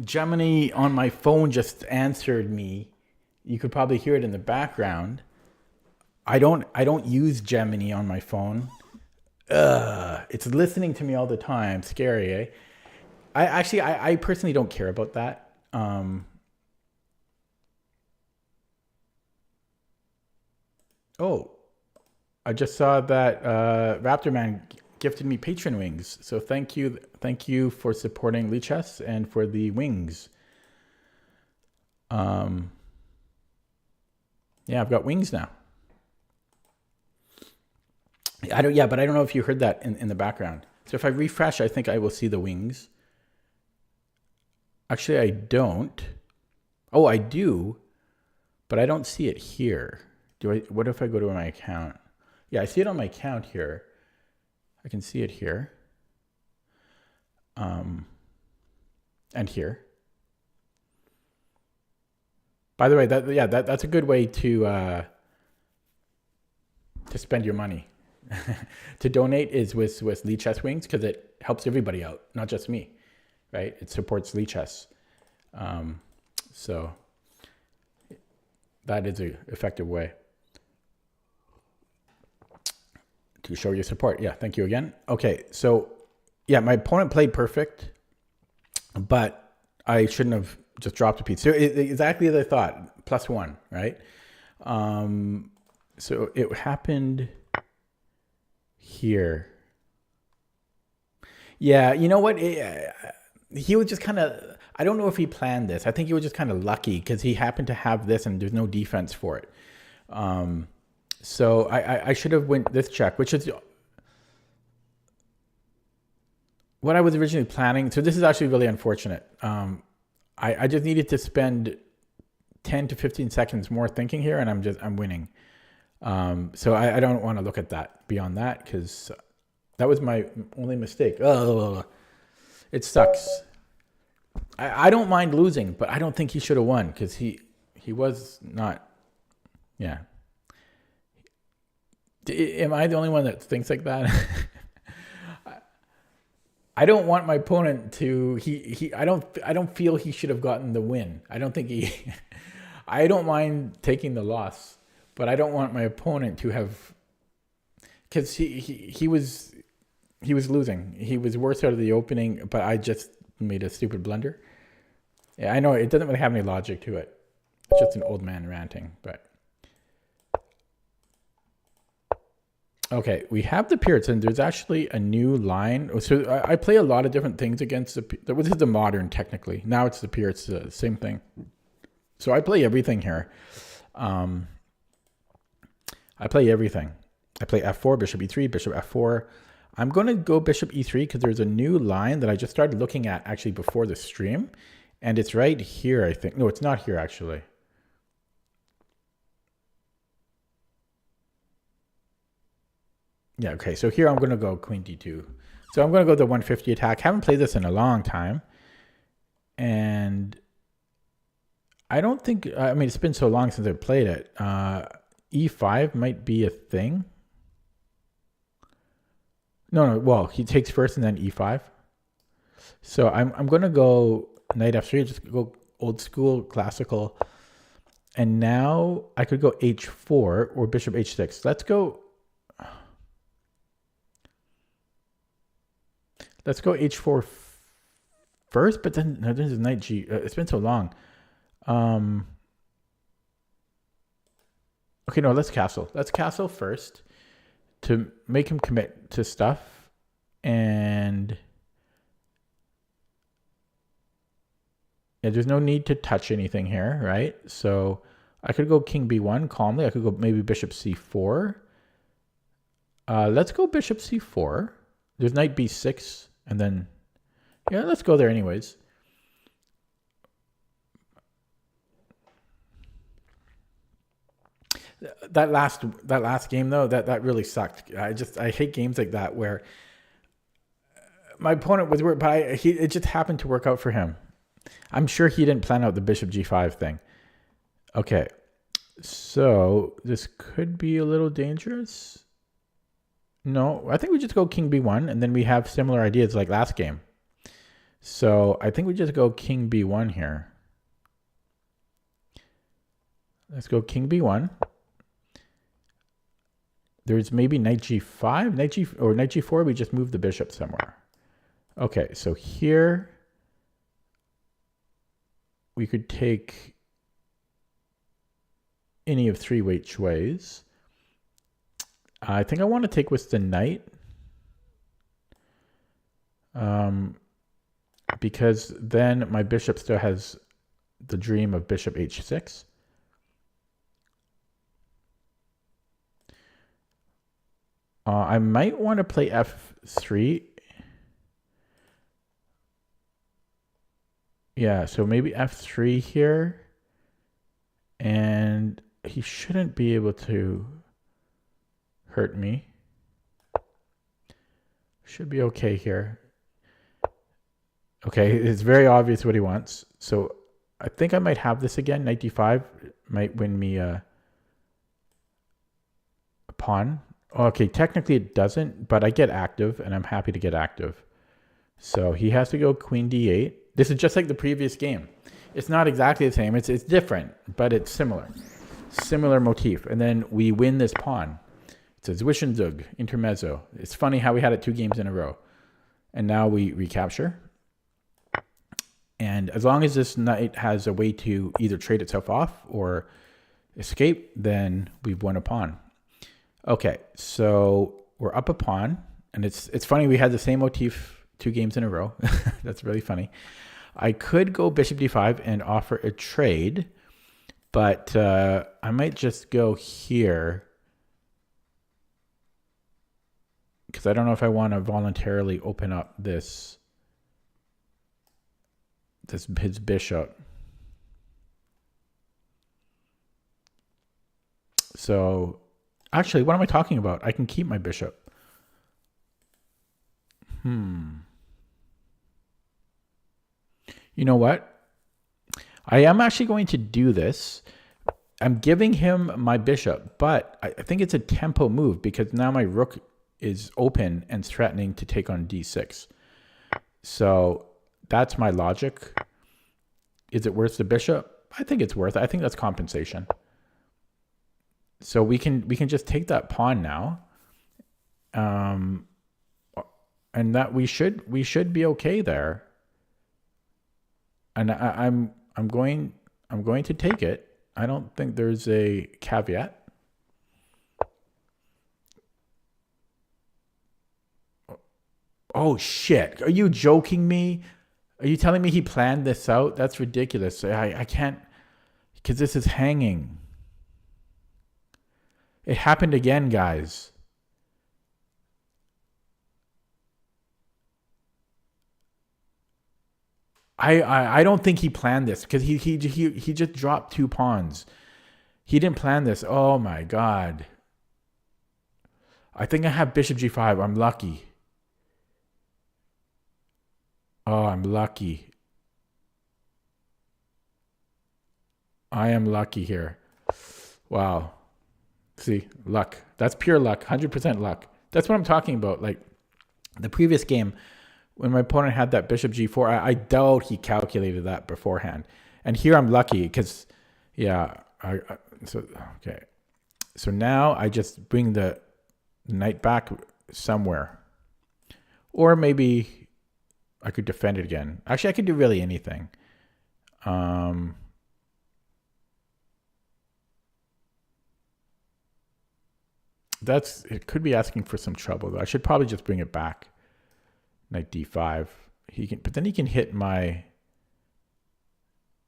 Gemini on my phone just answered me. You could probably hear it in the background. I don't use Gemini on my phone. It's listening to me all the time. Scary, eh? I personally don't care about that. Oh, I just saw that Raptor Man gifted me patron wings. So thank you for supporting Lichess and for the wings. Yeah, I've got wings now. But I don't know if you heard that in the background. So if I refresh, I think I will see the wings. Actually, I don't. Oh, I do, but I don't see it here. What if I go to my account? Yeah, I see it on my account here. I can see it here. And here. By the way, that's a good way to spend your money. To donate is with Lichess wings, because it helps everybody out, not just me, right? It supports Lichess. So that is an effective way to show your support. Yeah, thank you again. Okay, so yeah, my opponent played perfect, but I shouldn't have just dropped a piece. So exactly as I thought, +1, right? So it happened here. Yeah, you know what? He was just kind of, I don't know if he planned this. I think he was just kind of lucky because he happened to have this and there's no defense for it. So I should have went this check, which is what I was originally planning. So this is actually really unfortunate. I just needed to spend 10 to 15 seconds more thinking here, and I'm winning. So I don't want to look at that beyond that, because that was my only mistake. Oh, it sucks. I don't mind losing, but I don't think he should have won, because he was not. Yeah. Am I the only one that thinks like that? I don't want my opponent to I don't feel he should have gotten the win. I don't think he I don't mind taking the loss, but I don't want my opponent to have because he was losing. He was worse out of the opening, but I just made a stupid blunder. Yeah, I know it doesn't really have any logic to it. It's just an old man ranting, but okay, we have the Pirates, and there's actually a new line. So I play a lot of different things against this is the modern, technically. Now it's the Pirates, same thing. So I play everything here. I play everything. I play f4, bishop e3, bishop f4. I'm going to go bishop e3 because there's a new line that I just started looking at actually before the stream. And it's right here, I think. No, it's not here, actually. Yeah, okay, so here I'm going to go queen d2. So I'm going to go the 150 attack. Haven't played this in a long time. And I don't think, I mean, it's been so long since I played it. E5 might be a thing. No, well, he takes first and then e5. So I'm going to go knight f3, just go old school, classical. And now I could go h4 or bishop h6. Let's go h4 first, but then no, this is knight g. It's been so long. Okay, no, let's castle. Let's castle first to make him commit to stuff. And yeah, there's no need to touch anything here, right? So I could go king b1 calmly. I could go maybe bishop c4. Let's go bishop c4. There's knight b6. And then, yeah, let's go there anyways. That last game though, that really sucked. I hate games like that where my opponent was worried, but it just happened to work out for him. I'm sure he didn't plan out the bishop g5 thing. Okay, so this could be a little dangerous. No, I think we just go king b1, and then we have similar ideas like last game. So I think we just go king b1 here. Let's go king b1. There's maybe knight g5, knight g4. We just move the bishop somewhere. Okay, so here we could take any of three which ways. I think I want to take with the knight. Because then my bishop still has the dream of bishop h6. I might want to play f3. Yeah, so maybe f3 here. And he shouldn't be able to hurt me. Should be okay here. Okay, it's very obvious what he wants. So I think I might have this again. Knight d5 might win me a pawn. Okay, technically it doesn't, but I get active, and I'm happy to get active. So he has to go queen d8. This is just like the previous game. It's not exactly the same. It's different, but it's similar. Similar motif. And then we win this pawn. It's a Zwischenzug, intermezzo. It's funny how we had it 2 games in a row. And now we recapture. And as long as this knight has a way to either trade itself off or escape, then we've won a pawn. Okay, so we're up a pawn. And it's funny, we had the same motif 2 games in a row. That's really funny. I could go bishop d5 and offer a trade, but I might just go here because I don't know if I want to voluntarily open up his bishop. So actually, what am I talking about? I can keep my bishop. You know what? I am actually going to do this. I'm giving him my bishop, but I think it's a tempo move because now my rook is open and threatening to take on d6. So that's my logic. Is it worth the bishop? I think it's worth it. I think that's compensation. So we can just take that pawn now. And that we should be okay there. And I'm going to take it. I don't think there's a caveat. Oh shit. Are you joking me? Are you telling me he planned this out? That's ridiculous. I can't, because this is hanging. It happened again, guys. I don't think he planned this because he just dropped 2 pawns. He didn't plan this. Oh my god. I think I have bishop g5. I'm lucky. Oh, I'm lucky. I am lucky here. Wow. See, luck. That's pure luck. 100% luck. That's what I'm talking about. Like the previous game, when my opponent had that bishop g4, I doubt he calculated that beforehand. And here I'm lucky because, yeah. Okay. So now I just bring the knight back somewhere. Or maybe I could defend it again. Actually, I could do really anything. It could be asking for some trouble though. I should probably just bring it back. Knight d5. But then he can hit my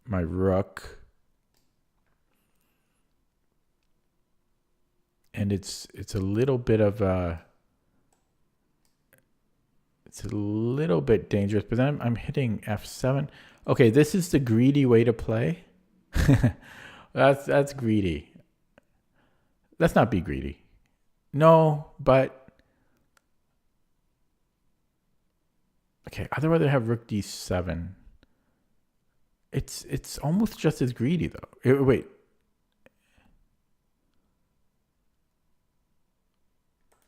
rook. And it's a little bit of a dangerous, but then I'm hitting f7. Okay, this is the greedy way to play. That's greedy. Let's not be greedy. No, but okay, I'd rather have rook d7. It's almost just as greedy though. Wait.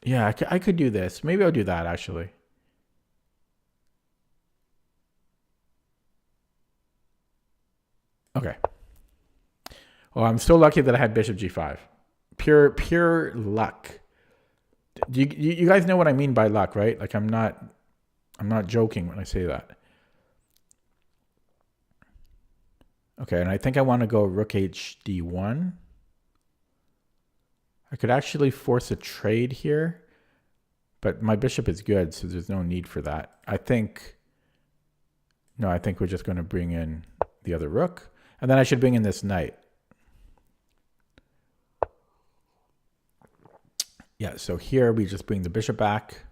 Yeah, I could do this. Maybe I'll do that actually. Okay. Well, I'm still lucky that I had bishop g5. Pure luck. You guys know what I mean by luck, right? Like I'm not joking when I say that. Okay, and I think I want to go rook h d1. I could actually force a trade here, but my bishop is good, so there's no need for that. I think we're just going to bring in the other rook, and then I should bring in this knight. Yeah, so here we just bring the bishop back.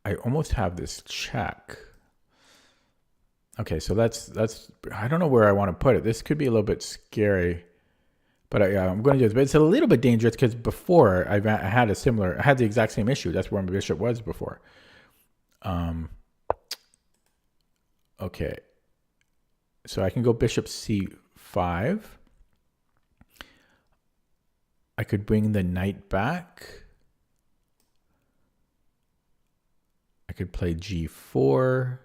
I almost have this check. Okay, so that's I don't know where I want to put it. This could be a little bit scary, but I'm going to do this. But it's a little bit dangerous because before I had the exact same issue. That's where my bishop was before. Okay, so I can go bishop c5. I could bring the knight back. I could play g4.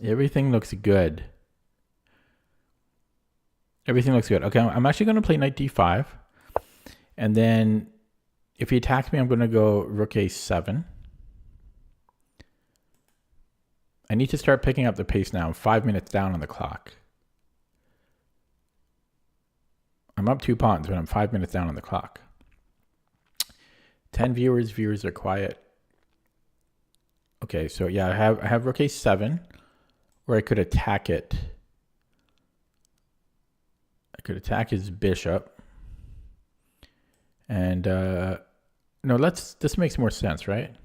Everything looks good. Everything looks good. Okay, I'm actually going to play knight d5. And then if he attacks me, I'm going to go rook a7. I need to start picking up the pace now. I'm 5 minutes down on the clock. I'm up 2 pawns, but I'm 5 minutes down on the clock. 10 viewers. Viewers are quiet. Okay, so yeah, I have rook a7, or I could attack it. I could attack his bishop. And no, this makes more sense, right?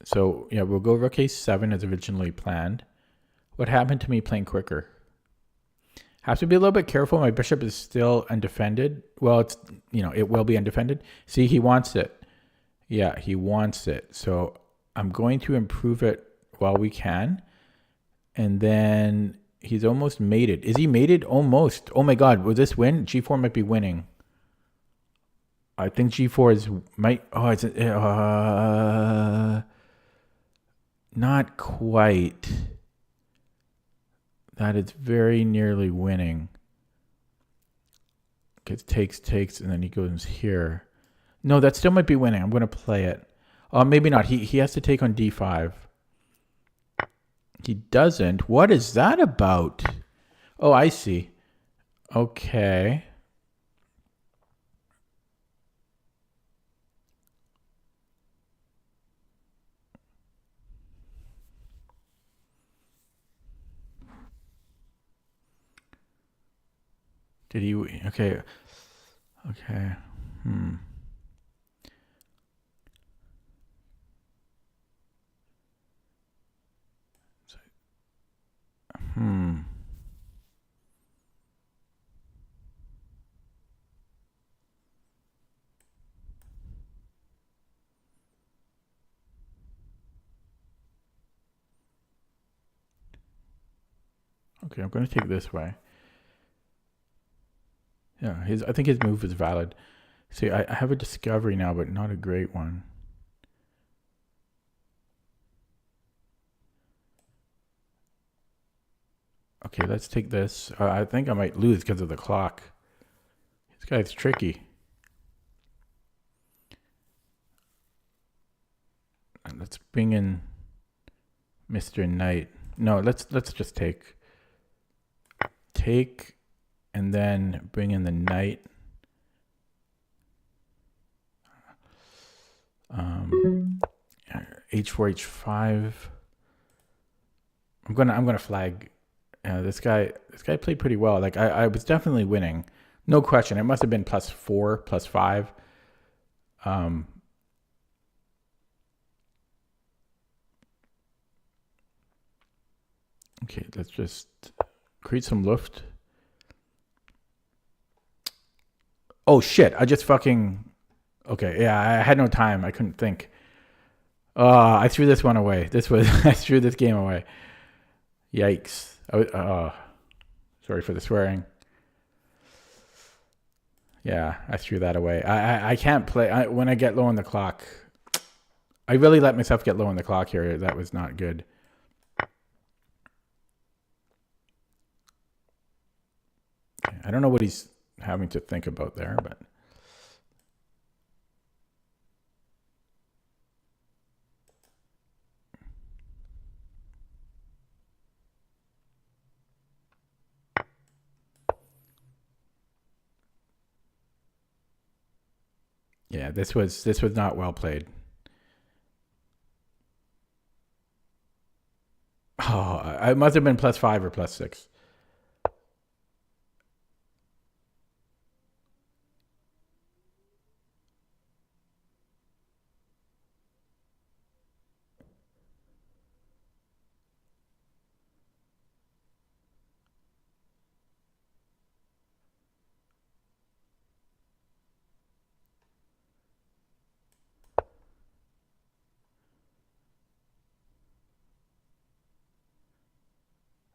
So yeah, we'll go rook a7 as originally planned. What happened to me playing quicker? Have to be a little bit careful. My bishop is still undefended. Well, it's, it will be undefended. See, he wants it. Yeah, he wants it. So I'm going to improve it while we can. And then he's almost mated. Is he mated? Almost. Oh my God, will this win? G4 might be winning. I think G4 is it's not quite. That is very nearly winning. It takes, and then he goes here. No, that still might be winning. I'm going to play it. Maybe not. He has to take on D5. He doesn't. What is that about? Oh, I see. Okay. Did he? Okay. Okay. Okay, I'm going to take this way. Yeah, I think his move is valid. See, I have a discovery now, but not a great one. Okay, let's take this. I think I might lose because of the clock. This guy's tricky. Let's bring in Mr. Knight. No, let's just take, and then bring in the knight. H4, H5. I'm gonna flag. This guy played pretty well. Like I was definitely winning, no question. It must have been +4, +5. Okay, let's just create some Luft. Oh shit! I just fucking. Okay, yeah, I had no time. I couldn't think. I threw this one away. I threw this game away. Yikes! Sorry for the swearing. Yeah, I threw that away. I can't play when I get low on the clock. I really let myself get low on the clock here. That was not good. I don't know what he's having to think about there, but. Yeah, this was not well played. Oh, it must have been +5 or +6.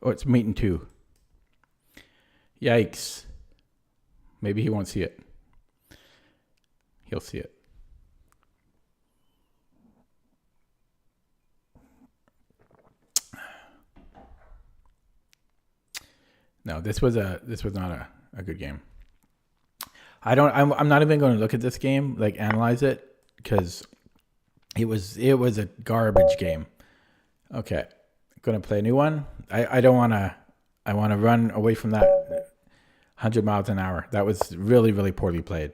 Oh, it's mate in 2. Yikes. Maybe he won't see it. He'll see it. No, this was not a good game. I'm not even going to look at this game, like analyze it, because it was a garbage game. Okay, going to play a new one. I don't want to. I want to run away from that 100 miles an hour. That was really, really poorly played.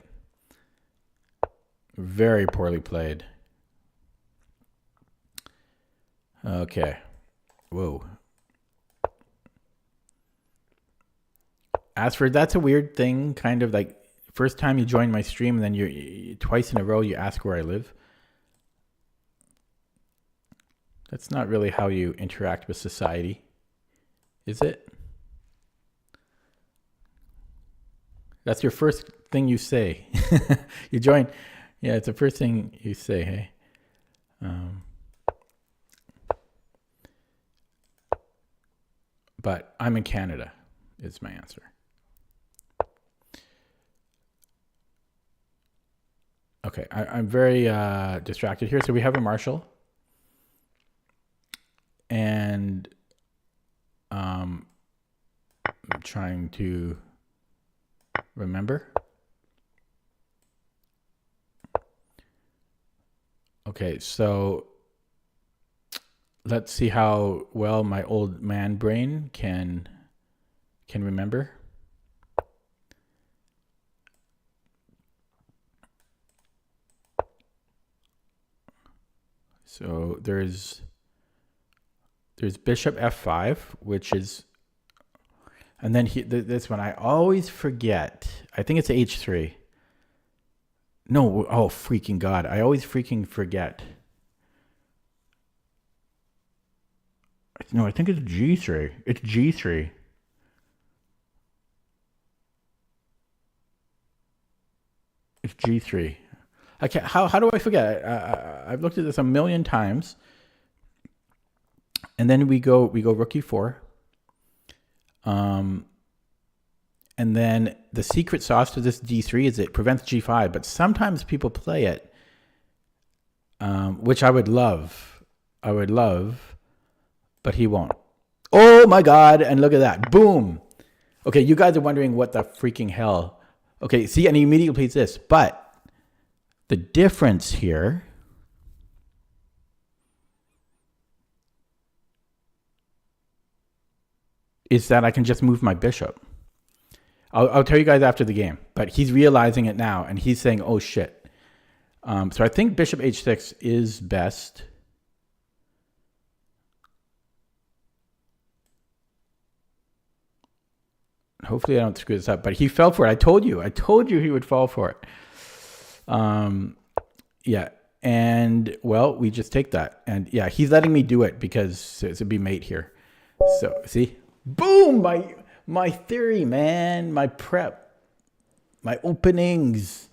Very poorly played. Okay. Whoa. As for that's a weird thing, kind of like first time you join my stream, and then you twice in a row you ask where I live. That's not really how you interact with society, is it? That's your first thing you say. You join. Yeah, it's the first thing you say, hey? But I'm in Canada, is my answer. Okay, I'm very distracted here. So we have a Marshall. And I'm trying to remember. Okay, so let's see how well my old man brain can remember. So there's bishop f5, which is, and then this one I always forget. I think it's h3. No, oh freaking God, I always freaking forget. No, I think it's g3. It's g3. It's g3. I can't. How do I forget? I've looked at this a million times. And then we go rook e4. And then the secret sauce to this d3 is it prevents g5, but sometimes people play it, which I would love, but he won't. Oh my God! And look at that, boom. Okay, you guys are wondering what the freaking hell. Okay, see, and he immediately plays this, but the difference here is that I can just move my bishop. I'll tell you guys after the game, but he's realizing it now, and he's saying, oh shit. So I think bishop h6 is best. Hopefully I don't screw this up, but he fell for it. I told you he would fall for it. Yeah, and well, we just take that. And yeah, he's letting me do it because it would be mate here. So see, boom, my theory, man, my prep, my openings.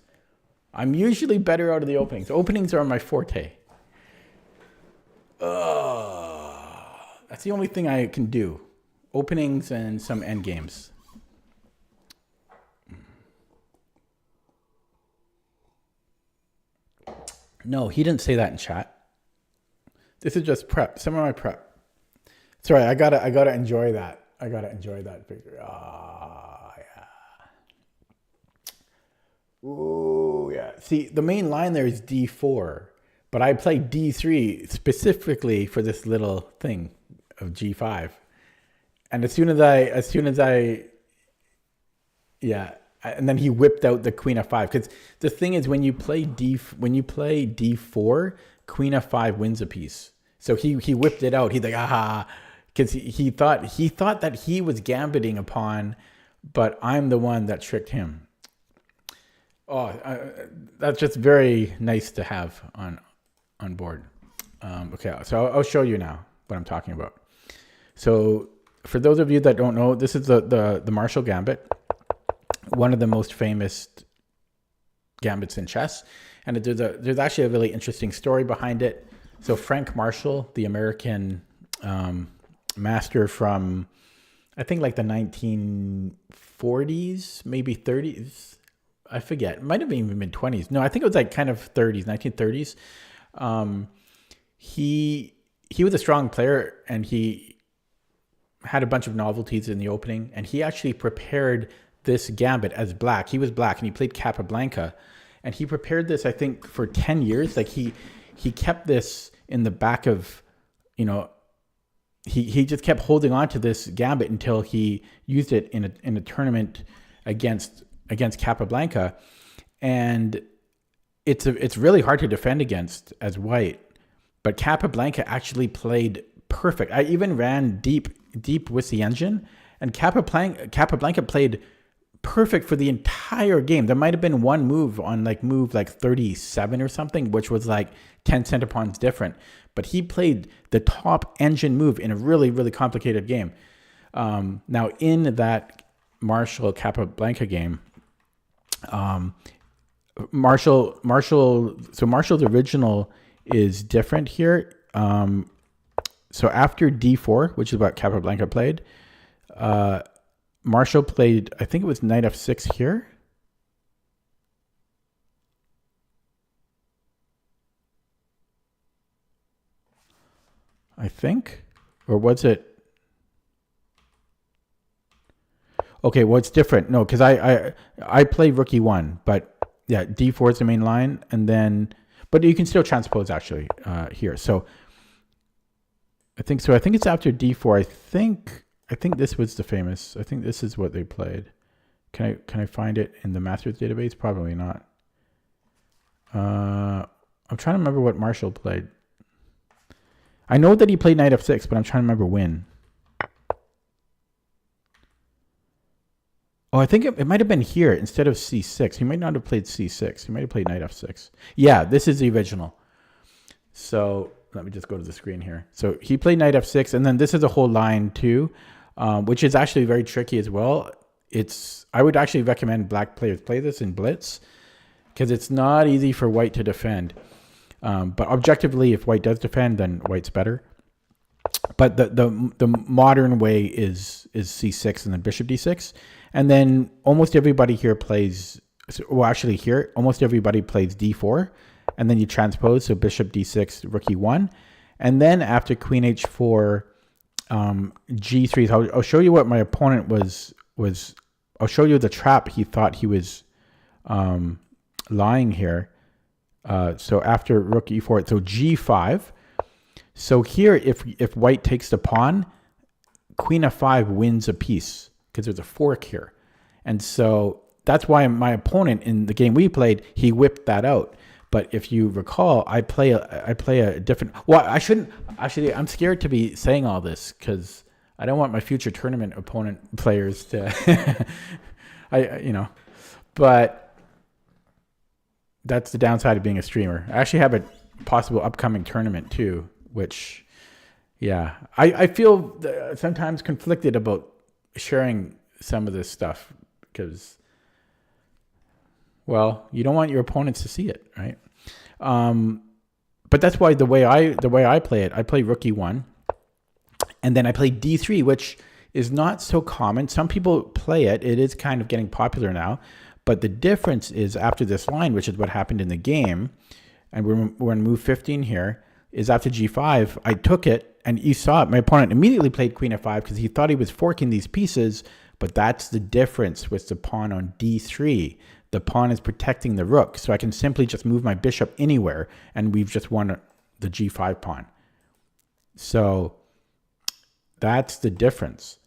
I'm usually better out of the openings. Openings are my forte. That's the only thing I can do. Openings and some end games. No, he didn't say that in chat. This is just prep. Some of my prep. Sorry, I gotta enjoy that. I gotta enjoy that picture. Ah, yeah. Ooh, yeah. See, the main line there is D4, but I played D3 specifically for this little thing of G5. And as soon as I, yeah, and then he whipped out the queen f5. Because the thing is, when you play D4, queen f5 wins a piece. So he whipped it out. He's like, aha. Because he thought that he was gambiting a pawn, but I'm the one that tricked him. Oh, that's just very nice to have on board. Okay, so I'll show you now what I'm talking about. So for those of you that don't know, this is the Marshall Gambit, one of the most famous gambits in chess, and there's actually a really interesting story behind it. So Frank Marshall, the American master from, I think like the 1940s, maybe 30s. I forget. It might have even been 20s. No, I think it was like kind of 30s, 1930s. He was a strong player, and he had a bunch of novelties in the opening, and he actually prepared this gambit as black. He was black, and he played Capablanca, and he prepared this, I think, for 10 years. Like he kept this in the back of, he just kept holding on to this gambit until he used it in a tournament against Capablanca, and it's really hard to defend against as white. But Capablanca actually played perfect. I even ran deep with the engine, and Capablanca played perfect for the entire game. There might have been one move on move 37 or something, which was like 10 centipawns different. But he played the top engine move in a really, really complicated game. Now, in that Marshall Capablanca game, So Marshall's original is different here. So after d4, which is what Capablanca played, Marshall played, I think it was knight f6 here. I think, or was it? Okay, well, it's different. No, because I play rook e1, but yeah, d4 is the main line, and then, but you can still transpose actually here. So I think so. I think it's after d4. I think this was the famous. I think this is what they played. Can I find it in the Masters database? Probably not. I'm trying to remember what Marshall played. I know that he played knight f6, but I'm trying to remember when. Oh, I think it might have been here instead of c6. He might not have played c6. He might have played knight f6. Yeah, this is the original. So let me just go to the screen here. So he played knight f6, and then this is a whole line too, which is actually very tricky as well. I would actually recommend black players play this in blitz because it's not easy for white to defend. But objectively, if white does defend, then white's better. But the modern way is c6 and then bishop d6. And then almost everybody here plays, well, actually here, almost everybody plays d4. And then you transpose, so bishop d6, rook e1. And then after queen h4, g3. So I'll show you what my opponent was. I'll show you the trap he thought he was lying here. So after rook e4, so g5. So here, if white takes the pawn, queen f5 wins a piece because there's a fork here. And so that's why my opponent in the game we played, he whipped that out. But if you recall, I play a different. Well, I shouldn't actually. I'm scared to be saying all this because I don't want my future tournament opponent players to, But that's the downside of being a streamer. I actually have a possible upcoming tournament too, which, yeah, I feel sometimes conflicted about sharing some of this stuff because, well, you don't want your opponents to see it, right? But that's why the way I play it, I play rook e1, and then I play d3, which is not so common. Some people play it. It is kind of getting popular now. But the difference is after this line, which is what happened in the game, and we're going to move 15 here, is after g5, I took it, and you saw it. My opponent immediately played queen f5 because he thought he was forking these pieces, but that's the difference with the pawn on d3. The pawn is protecting the rook, so I can simply just move my bishop anywhere, and we've just won the g5 pawn. So that's the difference.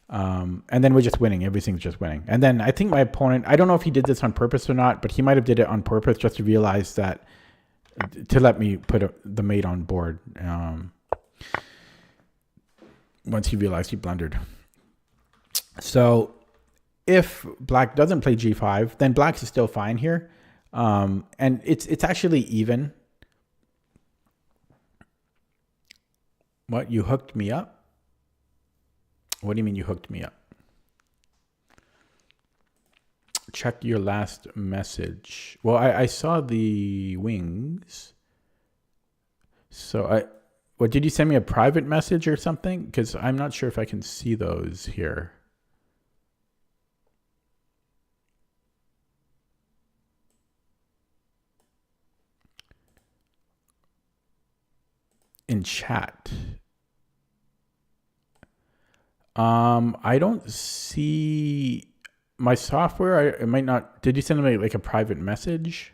And then we're just winning. Everything's just winning. And then I think my opponent, I don't know if he did this on purpose or not, but he might have did it on purpose just to realize that, to let me put the mate on board. Once he realized he blundered. So if black doesn't play g5, then black is still fine here. And it's actually even. What? You hooked me up? What do you mean you hooked me up? Check your last message. Well, I saw the wings. So what, did you send me a private message or something? Because I'm not sure if I can see those here. In chat. I don't see my software. It might not. Did you send me like a private message?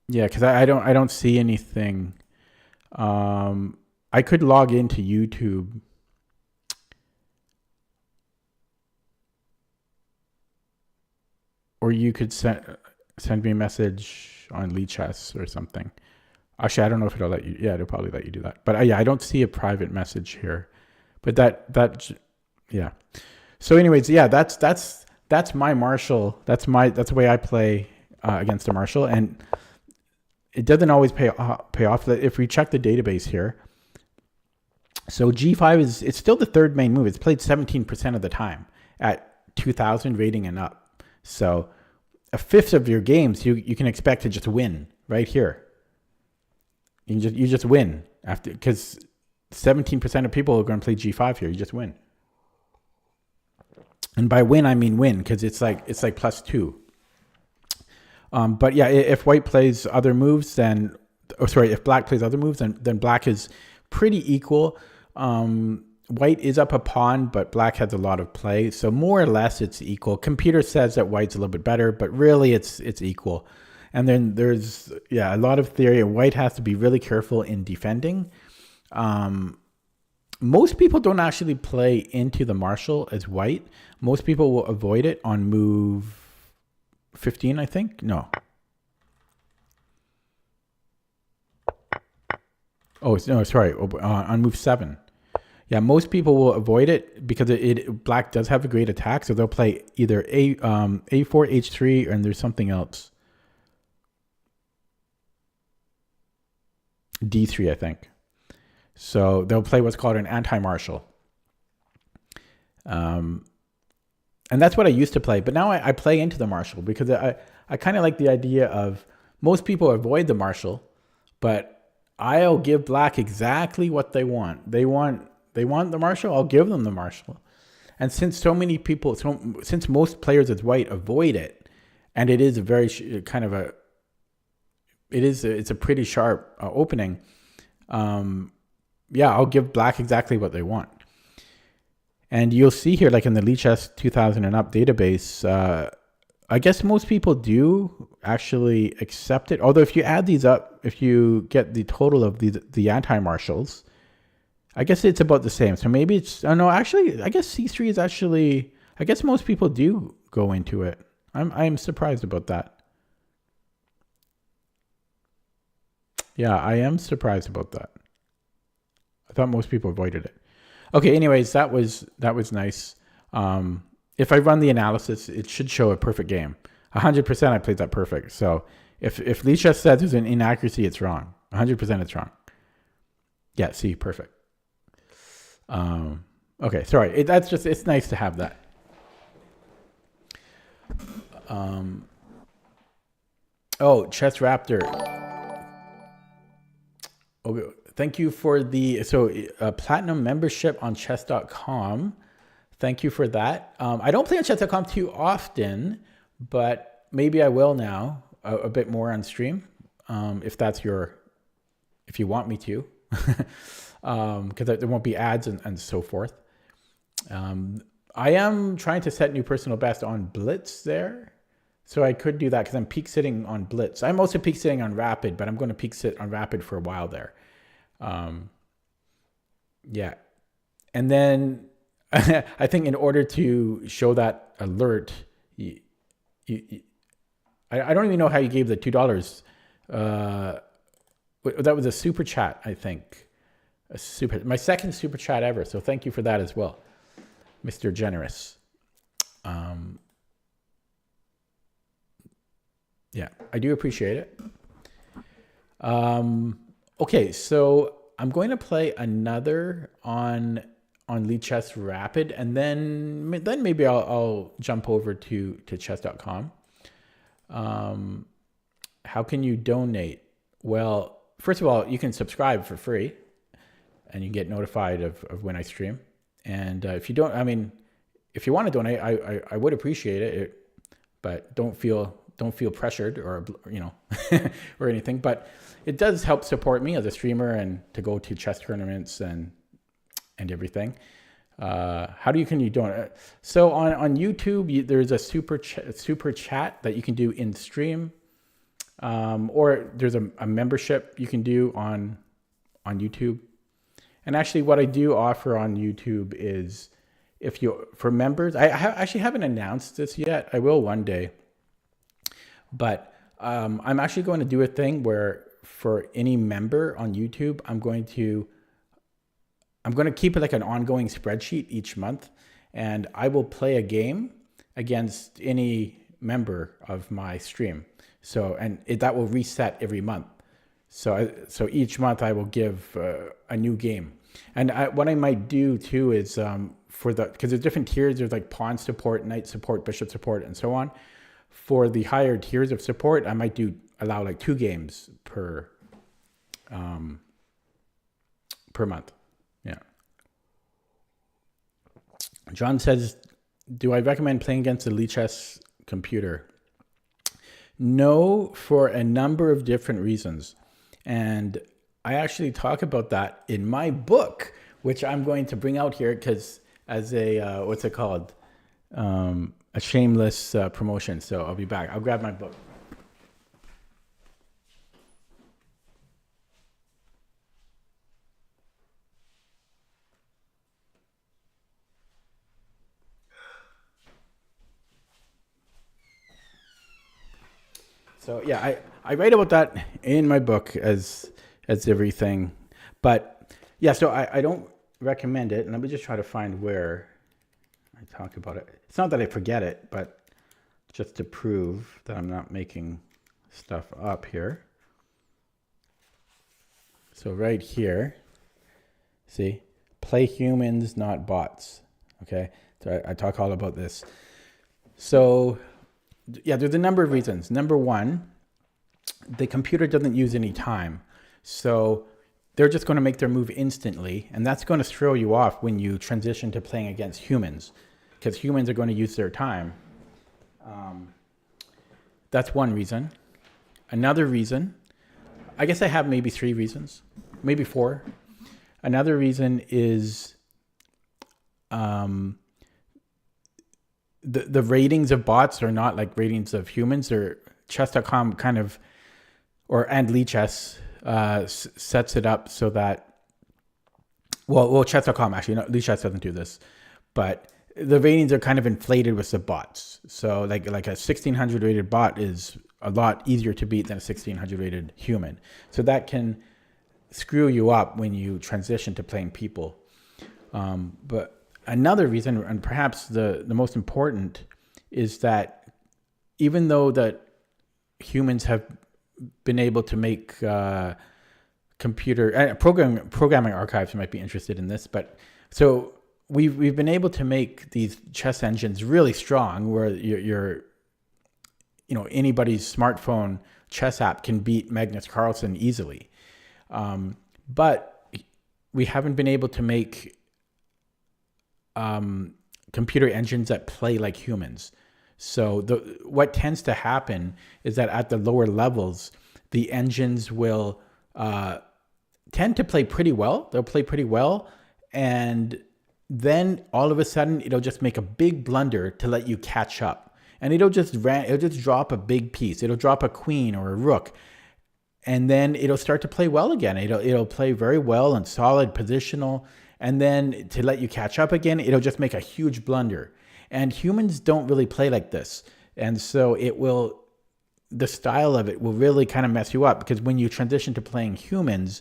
Yeah, because I don't see anything. I could log into YouTube. Or you could send me a message on Lichess or something. Actually, I don't know if it'll let you. Yeah, it'll probably let you do that. But yeah, I don't see a private message here. But yeah. So, anyways, yeah, that's my Marshall. That's the way I play against a Marshall. And it doesn't always pay off. If we check the database here, so G5 it's still the third main move. It's played 17% of the time at 2000 rating and up. So a fifth of your games you can expect to just win right here. You just win after, because 17% of people are going to play G5 here. You just win. And by win, I mean win, because it's like +2. But yeah, if white plays other moves, then, if black plays other moves, then black is pretty equal. White is up a pawn, but black has a lot of play. So more or less it's equal. Computer says that white's a little bit better, but really it's equal. And then there's, a lot of theory. White has to be really careful in defending. Most people don't actually play into the marshal as white. Most people will avoid it on move 15, I think. No. Oh, no, sorry. On move 7. Yeah, most people will avoid it because black does have a great attack. So they'll play either A4, H3, and there's something else. D3, I think. So they'll play what's called an anti-marshal. And that's what I used to play. But now I play into the marshal because I kind of like the idea of, most people avoid the marshal, but I'll give black exactly what they want. They want the marshal, I'll give them the marshal. And since since most players as white avoid it, and it is a very it's a pretty sharp opening, I'll give black exactly what they want. And you'll see here, like in the Lichess 2000 and up database, I guess most people do actually accept it. Although if you add these up, if you get the total of the anti-marshals, I guess it's about the same. So maybe it's, no, actually, I guess C3 is actually, I guess most people do go into it. I'm surprised about that. Yeah, I am surprised about that. I thought most people avoided it. Okay, anyways, that was nice. If I run the analysis, it should show a perfect game. 100% I played that perfect. So if Lichess says there's an inaccuracy, it's wrong. 100% it's wrong. Yeah, see, perfect. Okay, sorry. It's nice to have that. Chess Raptor. Okay, thank you for the platinum membership on chess.com. Thank you for that. I don't play on chess.com too often, but maybe I will now a bit more on stream, if you want me to, because there won't be ads and so forth. I am trying to set new personal best on Blitz there. So I could do that because I'm peak sitting on Blitz. I'm also peak sitting on Rapid, but I'm going to peak sit on Rapid for a while there. Yeah. And then I think in order to show that alert, I don't even know how you gave the $2. That was a super chat, I think. My second super chat ever. So thank you for that as well, Mr. Generous. Yeah, I do appreciate it. Okay, so I'm going to play another on Lichess Rapid, and then maybe I'll jump over to chess.com. How can you donate? Well, first of all, you can subscribe for free, and you get notified of when I stream. And if you don't, if you want to donate, I would appreciate it, but don't feel pressured or or anything. But it does help support me as a streamer and to go to chess tournaments and everything. How can you donate? So on YouTube, there's a super chat that you can do in stream, or there's a membership you can do on YouTube. And actually, what I do offer on YouTube is, for members, I actually haven't announced this yet. I will one day, but I'm actually going to do a thing where for any member on YouTube, I'm going to keep it like an ongoing spreadsheet each month, and I will play a game against any member of my stream. So, that will reset every month. So each month I will give a new game. And what I might do too is because there's different tiers. There's like pawn support, knight support, bishop support, and so on. For the higher tiers of support, I might allow like 2 games per month. Yeah. John says, do I recommend playing against a Lichess computer? No, for a number of different reasons. And I actually talk about that in my book, which I'm going to bring out here because as a, what's it called? A shameless promotion. So I'll be back. I'll grab my book. So yeah, I write about that in my book as everything, but yeah, so I don't recommend it. And let me just try to find where I talk about it. It's not that I forget it, but just to prove that I'm not making stuff up here. So right here, see, play humans, not bots. Okay, so I talk all about this. So yeah, there's a number of reasons. Number one, the computer doesn't use any time. So they're just going to make their move instantly. And that's going to throw you off when you transition to playing against humans, because humans are going to use their time. That's one reason. Another reason, I guess I have maybe 3 reasons, maybe 4. Another reason is the ratings of bots are not like ratings of humans. Or chess.com kind of, and Lichess sets it up so that, well, chess.com actually, no, Lichess doesn't do this, but the ratings are kind of inflated with the bots. So like a 1600 rated bot is a lot easier to beat than a 1600 rated human. So that can screw you up when you transition to playing people. But another reason, and perhaps the most important, is that even though that humans have been able to make programming archives might be interested in this, but so we've been able to make these chess engines really strong, where you're anybody's smartphone chess app can beat Magnus Carlsen easily, but we haven't been able to make computer engines that play like humans. So what tends to happen is that at the lower levels, the engines will tend to play pretty well. They'll play pretty well, and then all of a sudden it'll just make a big blunder to let you catch up, and it'll just drop a big piece. It'll drop a queen or a rook, and then it'll start to play well again. It'll play very well and solid positional, and then to let you catch up again, it'll just make a huge blunder. And humans don't really play like this, and so the style of it will really kind of mess you up, because when you transition to playing humans,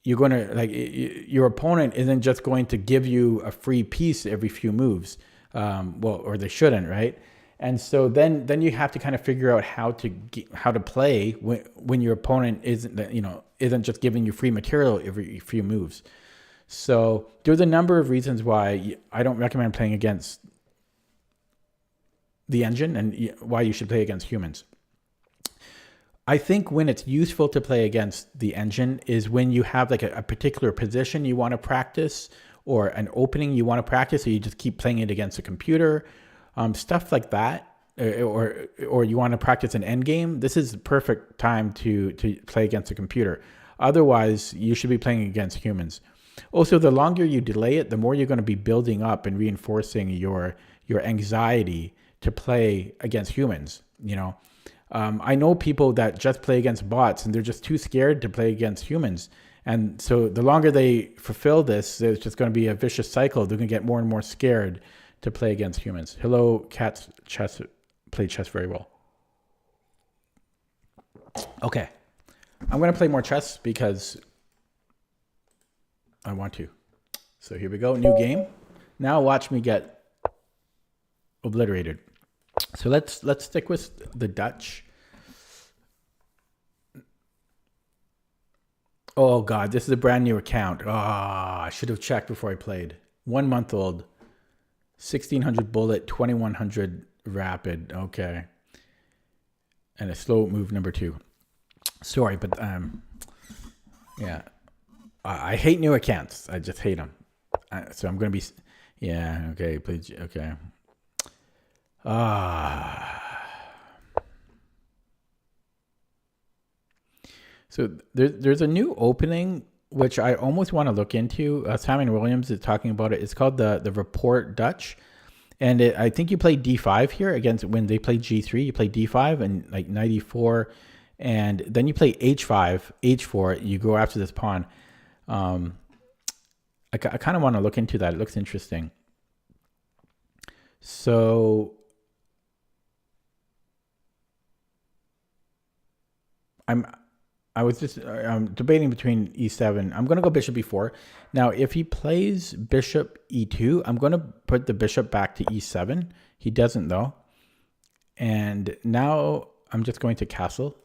you're going to your opponent isn't just going to give you a free piece every few moves, or they shouldn't, right? And so then you have to kind of figure out how to play when your opponent isn't just giving you free material every few moves. So there's a number of reasons why I don't recommend playing against the engine and why you should play against humans. I think when it's useful to play against the engine is when you have like a particular position you want to practice, or an opening you want to practice, so you just keep playing it against a computer, stuff like that, or you want to practice an end game. This is the perfect time to play against a computer. Otherwise, you should be playing against humans. Also, the longer you delay it, the more you're going to be building up and reinforcing your anxiety to play against humans. I know people that just play against bots, and they're just too scared to play against humans. And so the longer they fulfill this, there's just going to be a vicious cycle. They're going to get more and more scared to play against humans. Hello, Cats Chess, play chess very well. Okay, I'm going to play more chess because I want to. So here we go, new game. Now watch me get obliterated. So let's stick with the Dutch. Oh God, this is a brand new account. Ah, I should have checked before I played. 1 month old, 1600 bullet, 2100 rapid. Okay, and a slow move number 2. Sorry, but yeah, I hate new accounts. I just hate them. So I'm gonna be, yeah, okay, please, okay. Ah. So there's a new opening which I almost want to look into. Simon Williams is talking about it. It's called the Report Dutch, and I think you play D5 here against when they play G3. You play D5 and like 94, and then you play H5, H4. You go after this pawn. I kind of want to look into that. It looks interesting. So I'm I was just debating between e7. I'm going to go bishop e4. Now, if he plays bishop e2, I'm going to put the bishop back to e7. He doesn't, though. And now I'm just going to castle.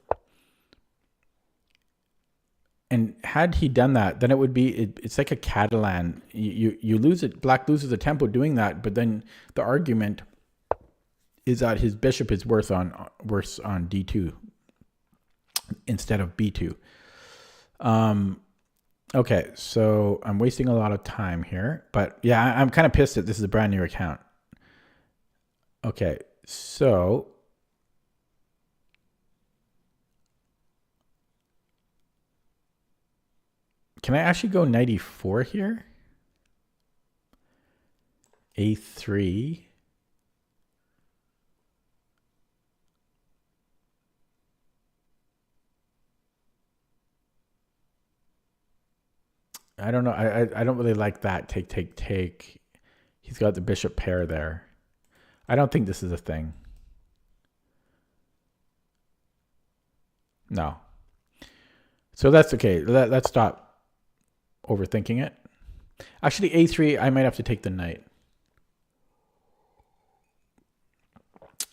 And had he done that, then it would be, it's like a Catalan. You lose it, black loses the tempo doing that, but then the argument is that his bishop is worse on d2 instead of b2. Okay, so I'm wasting a lot of time here, but yeah, I'm kind of pissed that this is a brand new account. Okay, so can I actually go 94 here? A3. I don't know. I don't really like that. Take. He's got the bishop pair there. I don't think this is a thing. No. So that's okay. Let's stop overthinking it. Actually, A3, I might have to take the knight.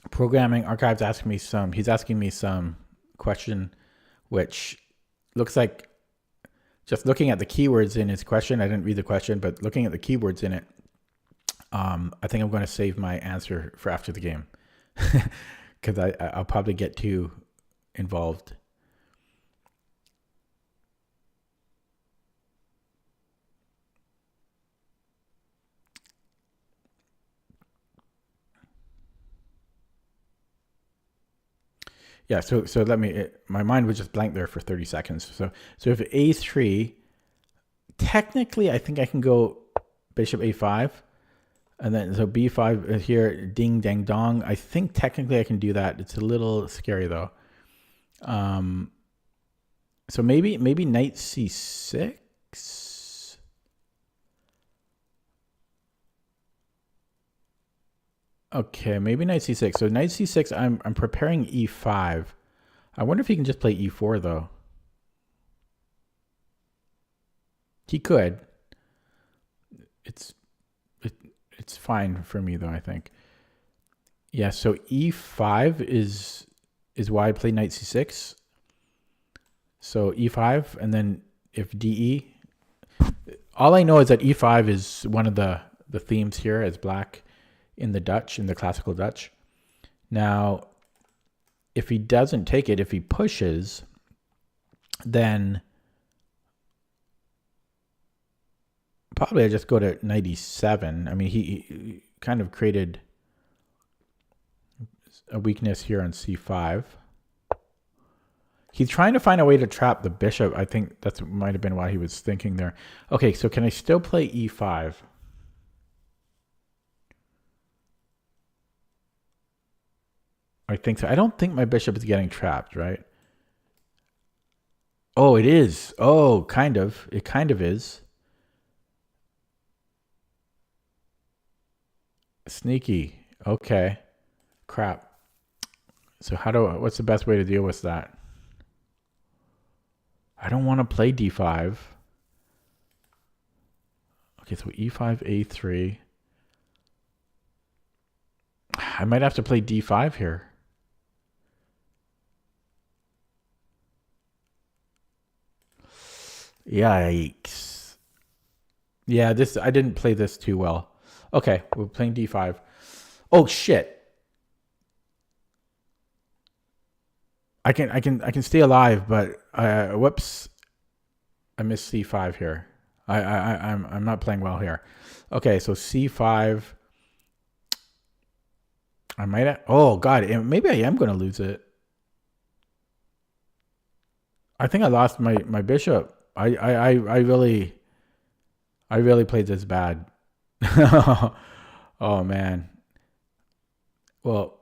Programming Archives asking me some. He's asking me some question, which looks like just looking at the keywords in his question. I didn't read the question, but looking at the keywords in it, I think I'm going to save my answer for after the game because I'll probably get too involved. Yeah, so let me. My mind was just blank there for 30 seconds. So if A3, technically, I think I can go bishop A5, and then so B5 here, ding dang dong. I think technically I can do that. It's a little scary though. So maybe knight C6. Okay, maybe knight C6. So knight C6, I'm preparing E5. I wonder if he can just play E4 though. He could. It's fine for me though, I think. Yeah, so E5 is why I play knight C6. So E5, and then if DE, all I know is that E5 is one of the themes here as black in the Dutch, in the classical Dutch. Now, if he doesn't take it, if he pushes, then probably I just go to 97. I mean, he kind of created a weakness here on C5. He's trying to find a way to trap the bishop. I think that might have been why he was thinking there. Okay, so can I still play E5? I think so. I don't think my bishop is getting trapped, right? Oh, it is. Oh, kind of. It kind of is. Sneaky. Okay. Crap. So what's the best way to deal with that? I don't want to play D5. Okay, so E5, A3. I might have to play D5 here. Yikes. Yeah, this I didn't play this too well. Okay, we're playing d5. Oh shit. I can stay alive, but whoops, I missed c5 here. I'm not playing well here. Okay, so c5. I might. Oh god, maybe I am going to lose it. I think I lost my bishop. I really played this bad. Oh man. Well,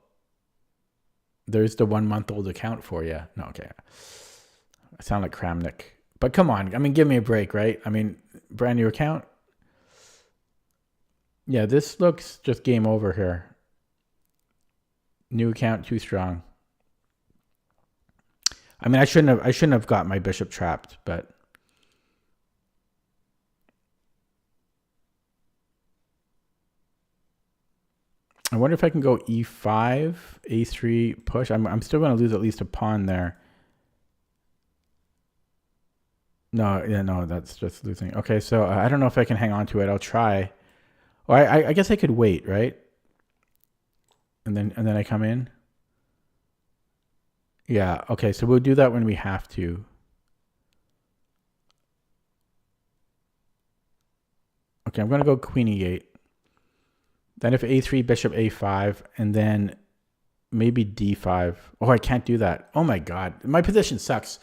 there's the 1 month old account for you. No, okay. I sound like Kramnik. But come on. I mean, give me a break, right? I mean, brand new account. Yeah, this looks just game over here. New account too strong. I mean, I shouldn't have got my bishop trapped, but I wonder if I can go e5, a3 push. I'm still going to lose at least a pawn there. No, yeah, no, that's just losing. Okay, so I don't know if I can hang on to it. I'll try. Oh, I guess I could wait, right? And then I come in. Yeah. Okay, so we'll do that when we have to. Okay, I'm gonna go queen e8. Then if a3, bishop a5, and then maybe d5. Oh, I can't do that. Oh my god, my position sucks.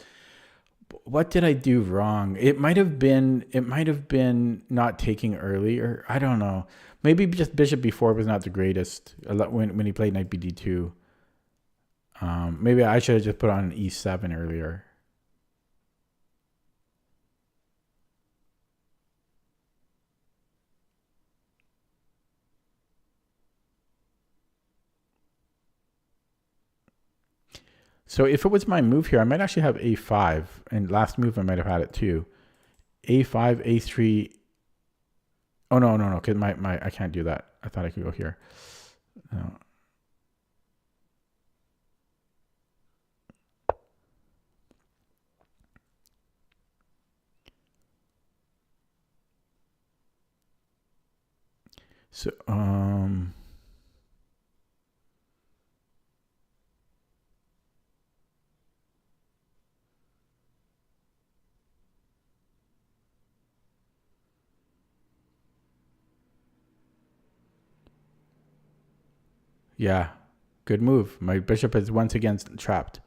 What did I do wrong? It might have been not taking earlier. I don't know. Maybe just bishop b4 was not the greatest when he played knight bd2. Maybe I should have just put on an e7 earlier. So if it was my move here, I might actually have a5, and last move I might have had it too. A5, a3. Oh no, no, no, because my I can't do that. I thought I could go here. No. So yeah, good move. My bishop is once again trapped.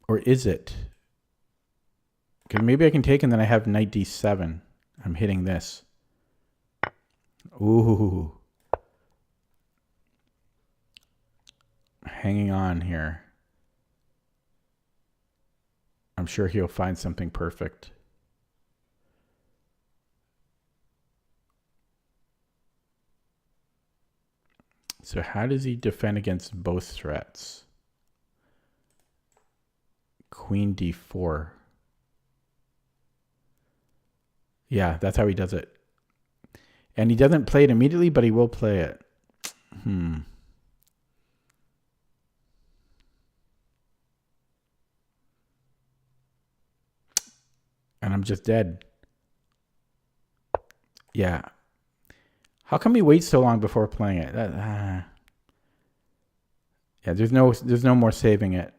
Or is it? Because maybe I can take and then I have knight d7. I'm hitting this. Ooh. Hanging on here. I'm sure he'll find something perfect. So how does he defend against both threats? Queen d4. Yeah, that's how he does it. And he doesn't play it immediately, but he will play it. And I'm just dead. Yeah. How come he waits so long before playing it? Yeah, there's no more saving it.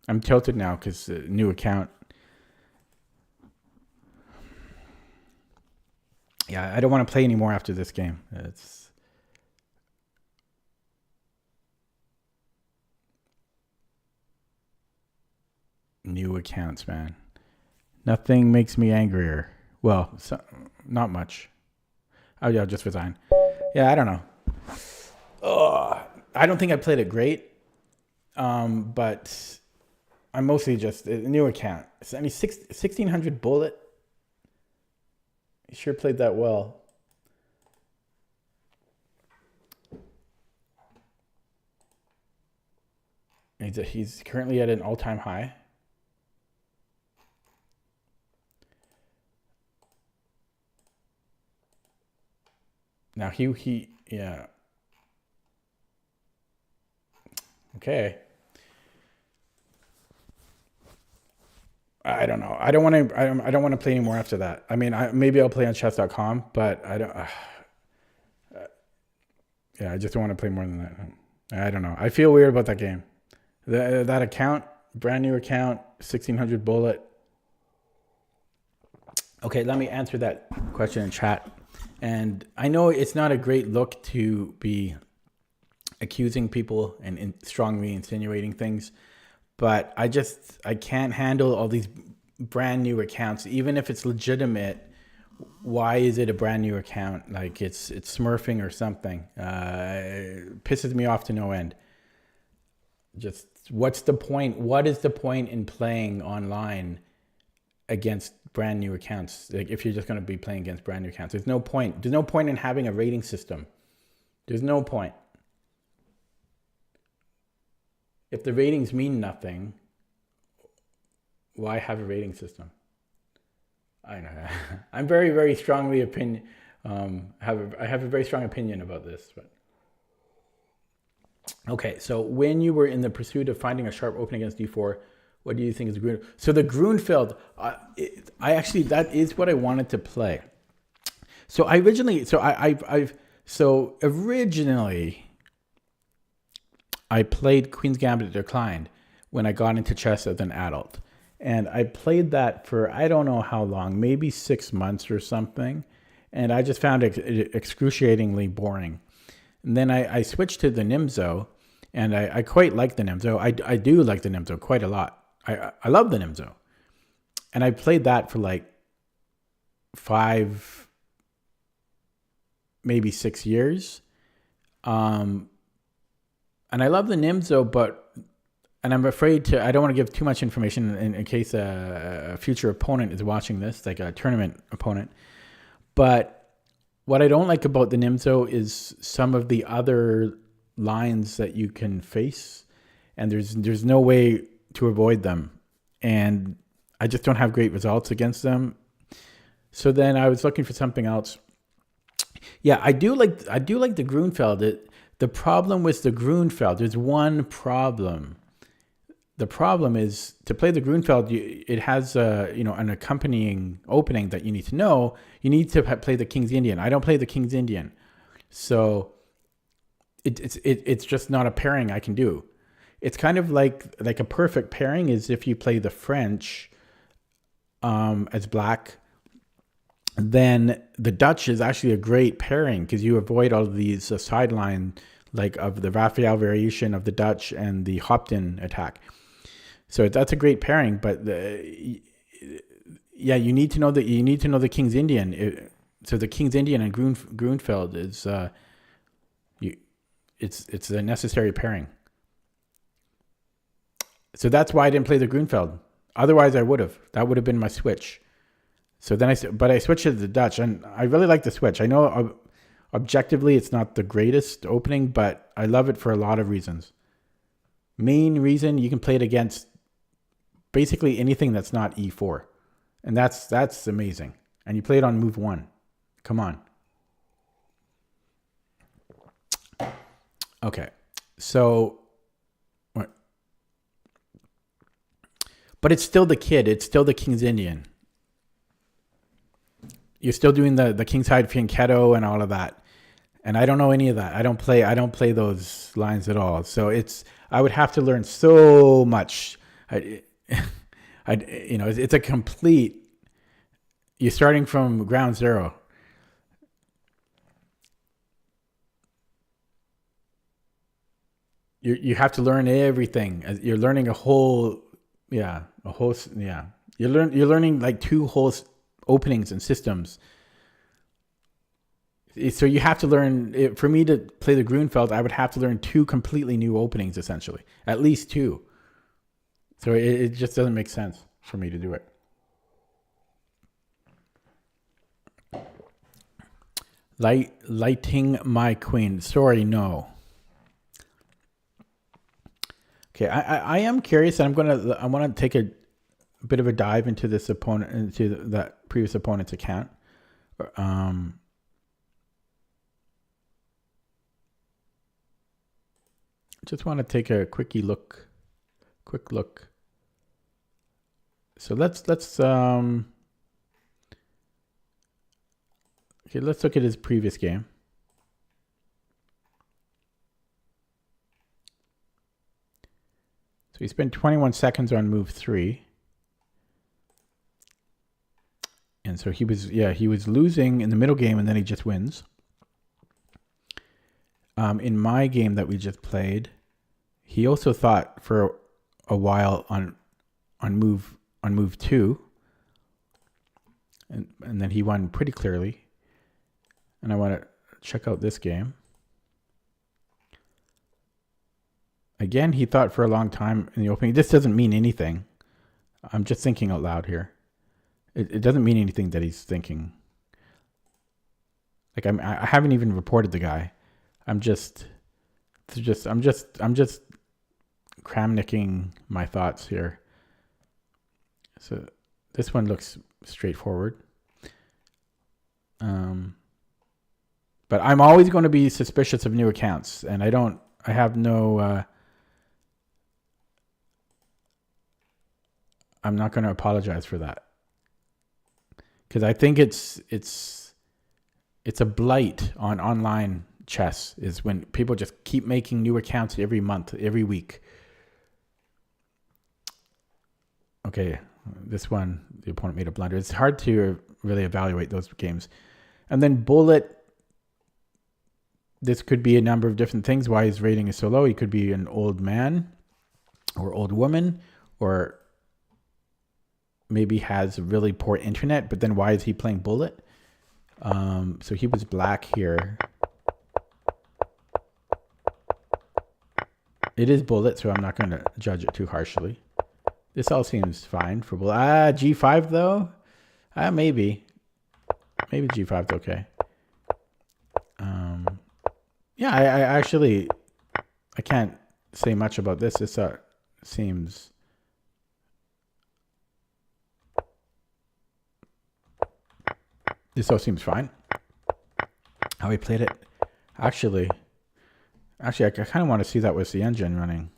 I'm tilted now because new account. Yeah, I don't want to play anymore after this game. It's new accounts, man. Nothing makes me angrier. Well, not much. Oh yeah, I'll just resign. Yeah, I don't know. I don't think I played it great, but I'm mostly just a new account. I mean, 1600 bullet. He sure played that well. He's currently at an all-time high. Now yeah. Okay. I don't know. I don't want to. I don't want to play anymore after that. I mean, maybe I'll play on chess.com, but I don't. Yeah, I just don't want to play more than that. I don't know. I feel weird about that game. That account, brand new account, 1600 bullet. Okay, let me answer that question in chat. And I know it's not a great look to be accusing people and strongly insinuating things, but I can't handle all these brand new accounts, even if it's legitimate. Why is it a brand new account? Like it's smurfing or something. It pisses me off to no end. Just what's the point? What is the point in playing online against brand new accounts? Like if you're just going to be playing against brand new accounts, there's no point. There's no point in having a rating system. There's no point. If the ratings mean nothing, why have a rating system? I don't know. I'm very, very strongly opinion. I have a very strong opinion about this. But okay, so when you were in the pursuit of finding a sharp opening against d4, what do you think is the Grun? So the Grunfeld, I actually, that is what I wanted to play. So I originally, originally I played Queen's Gambit Declined when I got into chess as an adult. And I played that for, I don't know how long, maybe 6 months or something. And I just found it excruciatingly boring. And then I switched to the Nimzo, and I quite like the Nimzo. I do like the Nimzo quite a lot. I love the Nimzo. And I played that for like 5, maybe 6 years. And I love the Nimzo, and I'm afraid to, I don't want to give too much information in case a future opponent is watching this, like a tournament opponent. But what I don't like about the Nimzo is some of the other lines that you can face, and there's no way to avoid them. And I just don't have great results against them. So then I was looking for something else. Yeah, I do like the Grunfeld. The problem with the Grunfeld, there's one problem. The problem is to play the Grunfeld, it has an accompanying opening that you need to know. You need to play the King's Indian. I don't play the King's Indian, so it's just not a pairing I can do. It's kind of like a perfect pairing is if you play the French as black. Then the Dutch is actually a great pairing because you avoid all of these sideline, like of the Raphael variation of the Dutch and the Hopton attack. So that's a great pairing, but you need to know the King's Indian. So the King's Indian and Grunfeld is it's a necessary pairing. So that's why I didn't play the Grunfeld. Otherwise, I would have. That would have been my switch. So then I switched to the Dutch, and I really like the switch. I know objectively it's not the greatest opening, but I love it for a lot of reasons. Main reason, you can play it against basically anything that's not e4, and that's amazing. And you play it on move 1. Come on. Okay, so what? But it's still the kid. It's still the King's Indian. You're still doing the Kingside Fianchetto and all of that. And I don't know any of that. I don't play those lines at all. So I would have to learn so much. It's a complete, you're starting from ground zero. You have to learn everything. You're learning You're learning like 2 whole openings and systems. So you have to learn, for me to play the Grunfeld, I would have to learn 2 completely new openings, essentially. At least 2. So it just doesn't make sense for me to do it. Lighting my queen. Sorry, no. Okay, I am curious, and I want to take a bit of a dive into this opponent, into that previous opponent's account. Just want to take a quick look. So let's okay, let's look at his previous game. So he spent 21 seconds on move 3. And so he was losing in the middle game, and then he just wins. In my game that we just played, he also thought for a while on move 2, and then he won pretty clearly. And I want to check out this game. Again, he thought for a long time in the opening. This doesn't mean anything. I'm just thinking out loud here. It doesn't mean anything that he's thinking. Like I haven't even reported the guy. I'm just cramnicking my thoughts here. So this one looks straightforward. But I'm always going to be suspicious of new accounts, and I'm not going to apologize for that, because I think it's a blight on online chess, is when people just keep making new accounts every month, every week. Okay, this one, the opponent made a blunder. It's hard to really evaluate those games. And then Bullet, this could be a number of different things why his rating is so low. He could be an old man or old woman, or maybe has really poor internet, but then why is he playing Bullet? So he was black here. It is Bullet, so I'm not going to judge it too harshly. This all seems fine for Bullet. G5 though? Maybe. Maybe G5's okay. Yeah, I actually, I can't say much about this. This seems... This all seems fine. How he played it. Actually, I kind of want to see that with the engine running.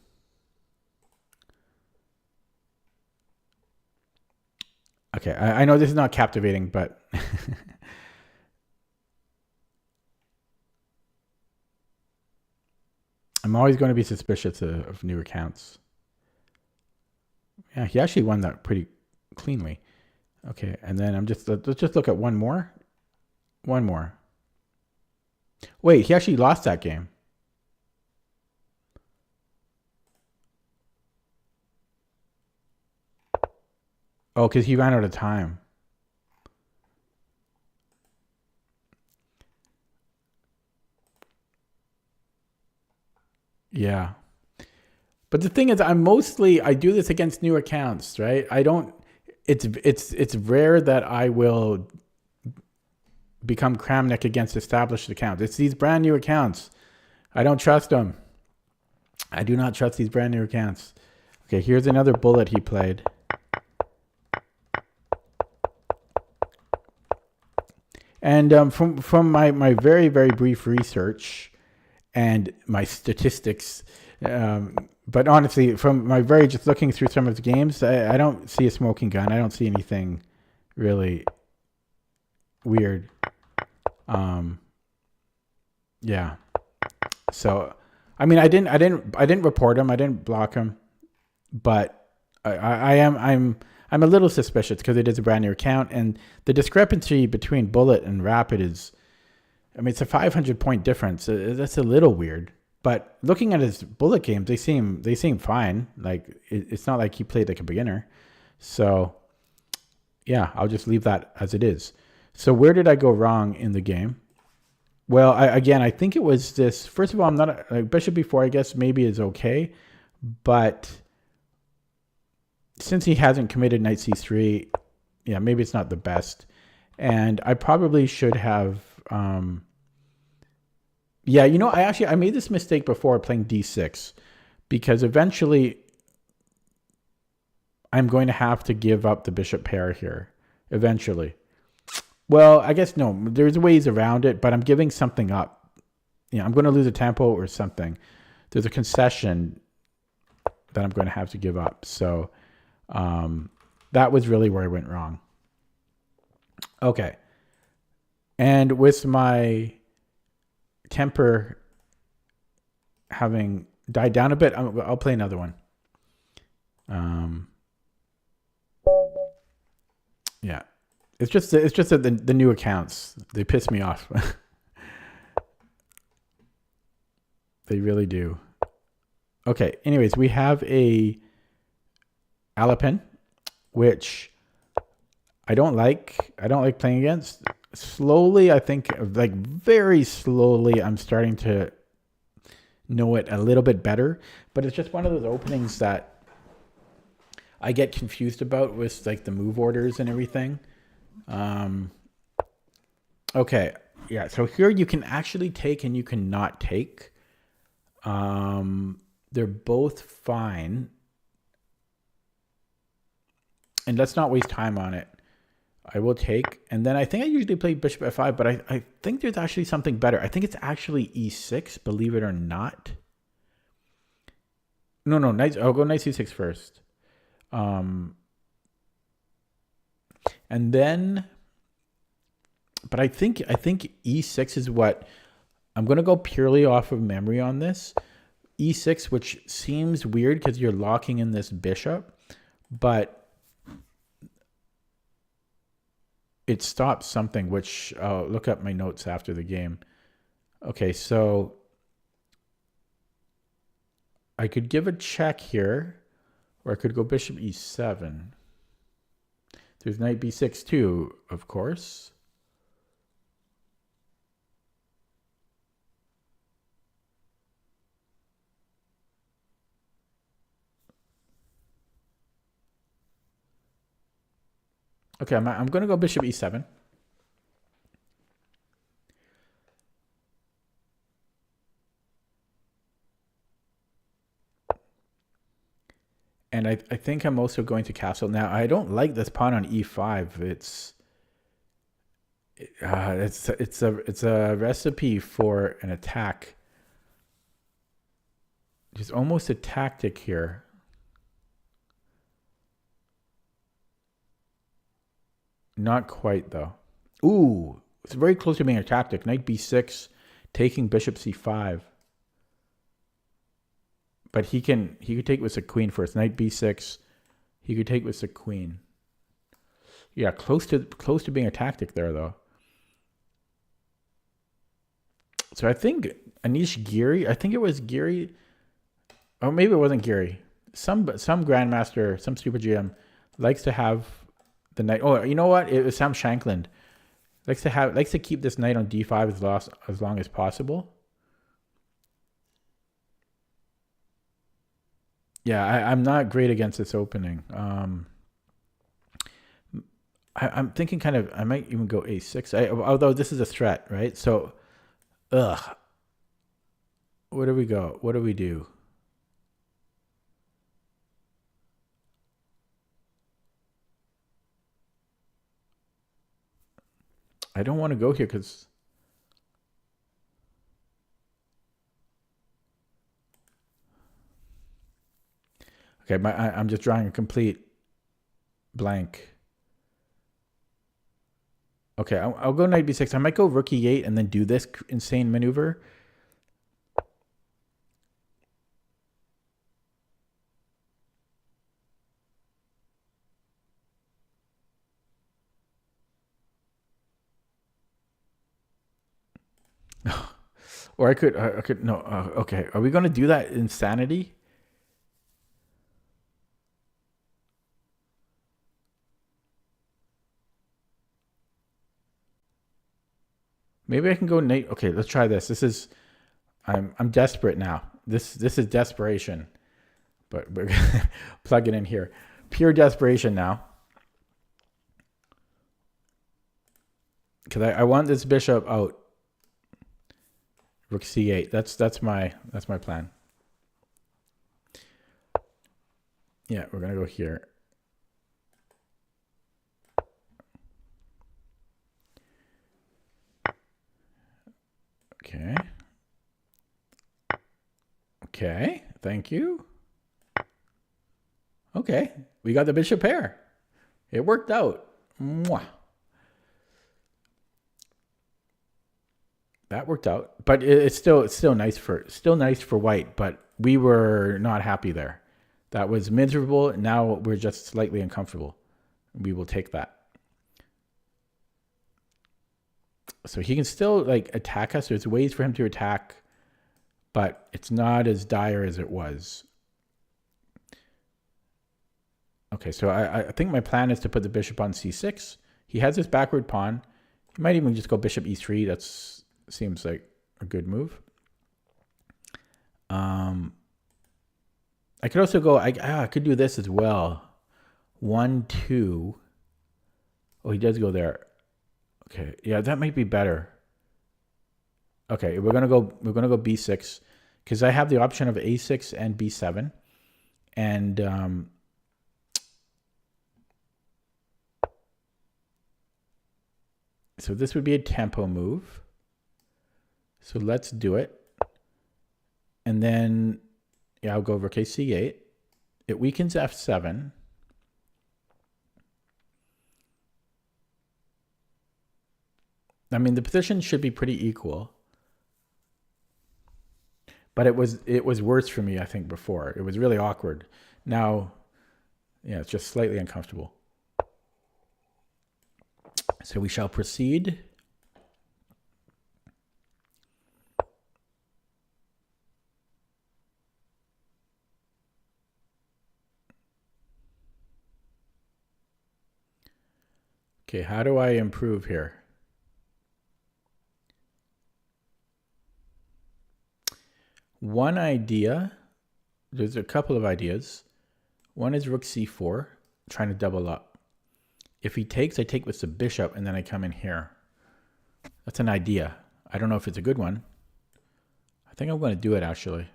Okay, I know this is not captivating, but I'm always going to be suspicious of new accounts. Yeah, he actually won that pretty cleanly. Okay, and then let's just look at one more. One more. Wait, he actually lost that game. Oh, because he ran out of time. Yeah. But the thing is, I do this against new accounts, right? It's rare that I will become Kramnik against established accounts. It's these brand new accounts. I don't trust them. I do not trust these brand new accounts. Okay, here's another Bullet he played. And from my very, very brief research and my statistics, but honestly, from my just looking through some of the games, I don't see a smoking gun. I don't see anything really weird. Yeah. So, I mean, I didn't report him. I didn't block him, but I'm a little suspicious because it is a brand new account, and the discrepancy between Bullet and Rapid is, I mean, it's a 500 point difference. That's a little weird. But looking at his Bullet games, they seem fine. Like it's not like he played like a beginner. So yeah, I'll just leave that as it is. So where did I go wrong in the game? Well, I think it was this. First of all, I'm not Bishop B4. I guess maybe is okay, but since he hasn't committed Knight C3, yeah, maybe it's not the best. And I probably should have. Yeah, I made this mistake before playing D6, because eventually I'm going to have to give up the bishop pair here. Eventually. Well, I guess no. There's ways around it, but I'm giving something up. I'm going to lose a tempo or something. there's a concession that I'm going to have to give up. So that was really where I went wrong. Okay. And with my temper having died down a bit, I'll play another one. Yeah. It's just that the new accounts, they piss me off. They really do. Okay. Anyways, we have a Alapin, which I don't like. I don't like playing against. Slowly, I think, like very slowly, I'm starting to know it a little bit better. But it's just one of those openings that I get confused about with like the move orders and everything. Okay. Yeah. So here you can actually take and you cannot take. They're both fine. And let's not waste time on it. I will take. And then I think I usually play bishop f5, but I think there's actually something better. I think it's actually e6, believe it or not. No, knight. I'll go knight c6 first. And then, but I think e6 is what I'm going to go purely off of memory on this. E6, which seems weird because you're locking in this bishop, but it stops something, which I'll look up my notes after the game. Okay, so I could give a check here, or I could go bishop e7. There's knight b6 too, of course. Okay, I'm going to go bishop e7. And I think I'm also going to castle. Now, I don't like this pawn on e5. It's a recipe for an attack. There's almost a tactic here. Not quite, though. Ooh, it's very close to being a tactic. Knight b6, taking bishop c5. But he could take with the queen first. Knight b6. He could take with the queen. Yeah, close to being a tactic there, though. So I think Anish Giri, I think it was Giri, or maybe it wasn't Giri. Some grandmaster, some super GM likes to have the knight. Oh, you know what? It was Sam Shankland. Likes to keep this knight on d5 as long as possible. Yeah, I'm not great against this opening. I'm thinking kind of, I might even go a6. Although this is a threat, right? So, where do we go? What do we do? I don't want to go here because okay, I'm just drawing a complete blank. Okay, I'll go knight b6. I might go rook e8 and then do this insane maneuver. Or I could no. Okay, are we going to do that insanity? Maybe I can go knight. Okay, let's try this. I'm desperate now. This is desperation. But plug it in here. Pure desperation now. Because I want this bishop out. Rook c8. That's my plan. Yeah, we're gonna go here. Okay. Okay, thank you. Okay, we got the bishop pair. It worked out. Mwah. That worked out, but it's still nice for white. But we were not happy there. That was miserable. Now we're just slightly uncomfortable. We will take that. So he can still like attack us. There's ways for him to attack, but it's not as dire as it was. Okay, so I think my plan is to put the bishop on c6. He has his backward pawn. He might even just go bishop e3. That's seems like a good move. I could also go. I could do this as well. 1, 2. Oh, he does go there. Okay, yeah, that might be better. Okay, we're gonna go b6 because I have the option of a6 and b7, and so this would be a tempo move. So let's do it. And then, yeah, I'll go over c8. It weakens f7. I mean, the position should be pretty equal. But it was worse for me, I think, before. It was really awkward. Now, yeah, it's just slightly uncomfortable. So we shall proceed. Okay, how do I improve here? One idea, there's a couple of ideas. One is rook c4, trying to double up. If he takes, I take with the bishop, and then I come in here. That's an idea. I don't know if it's a good one. I think I'm going to do it, actually.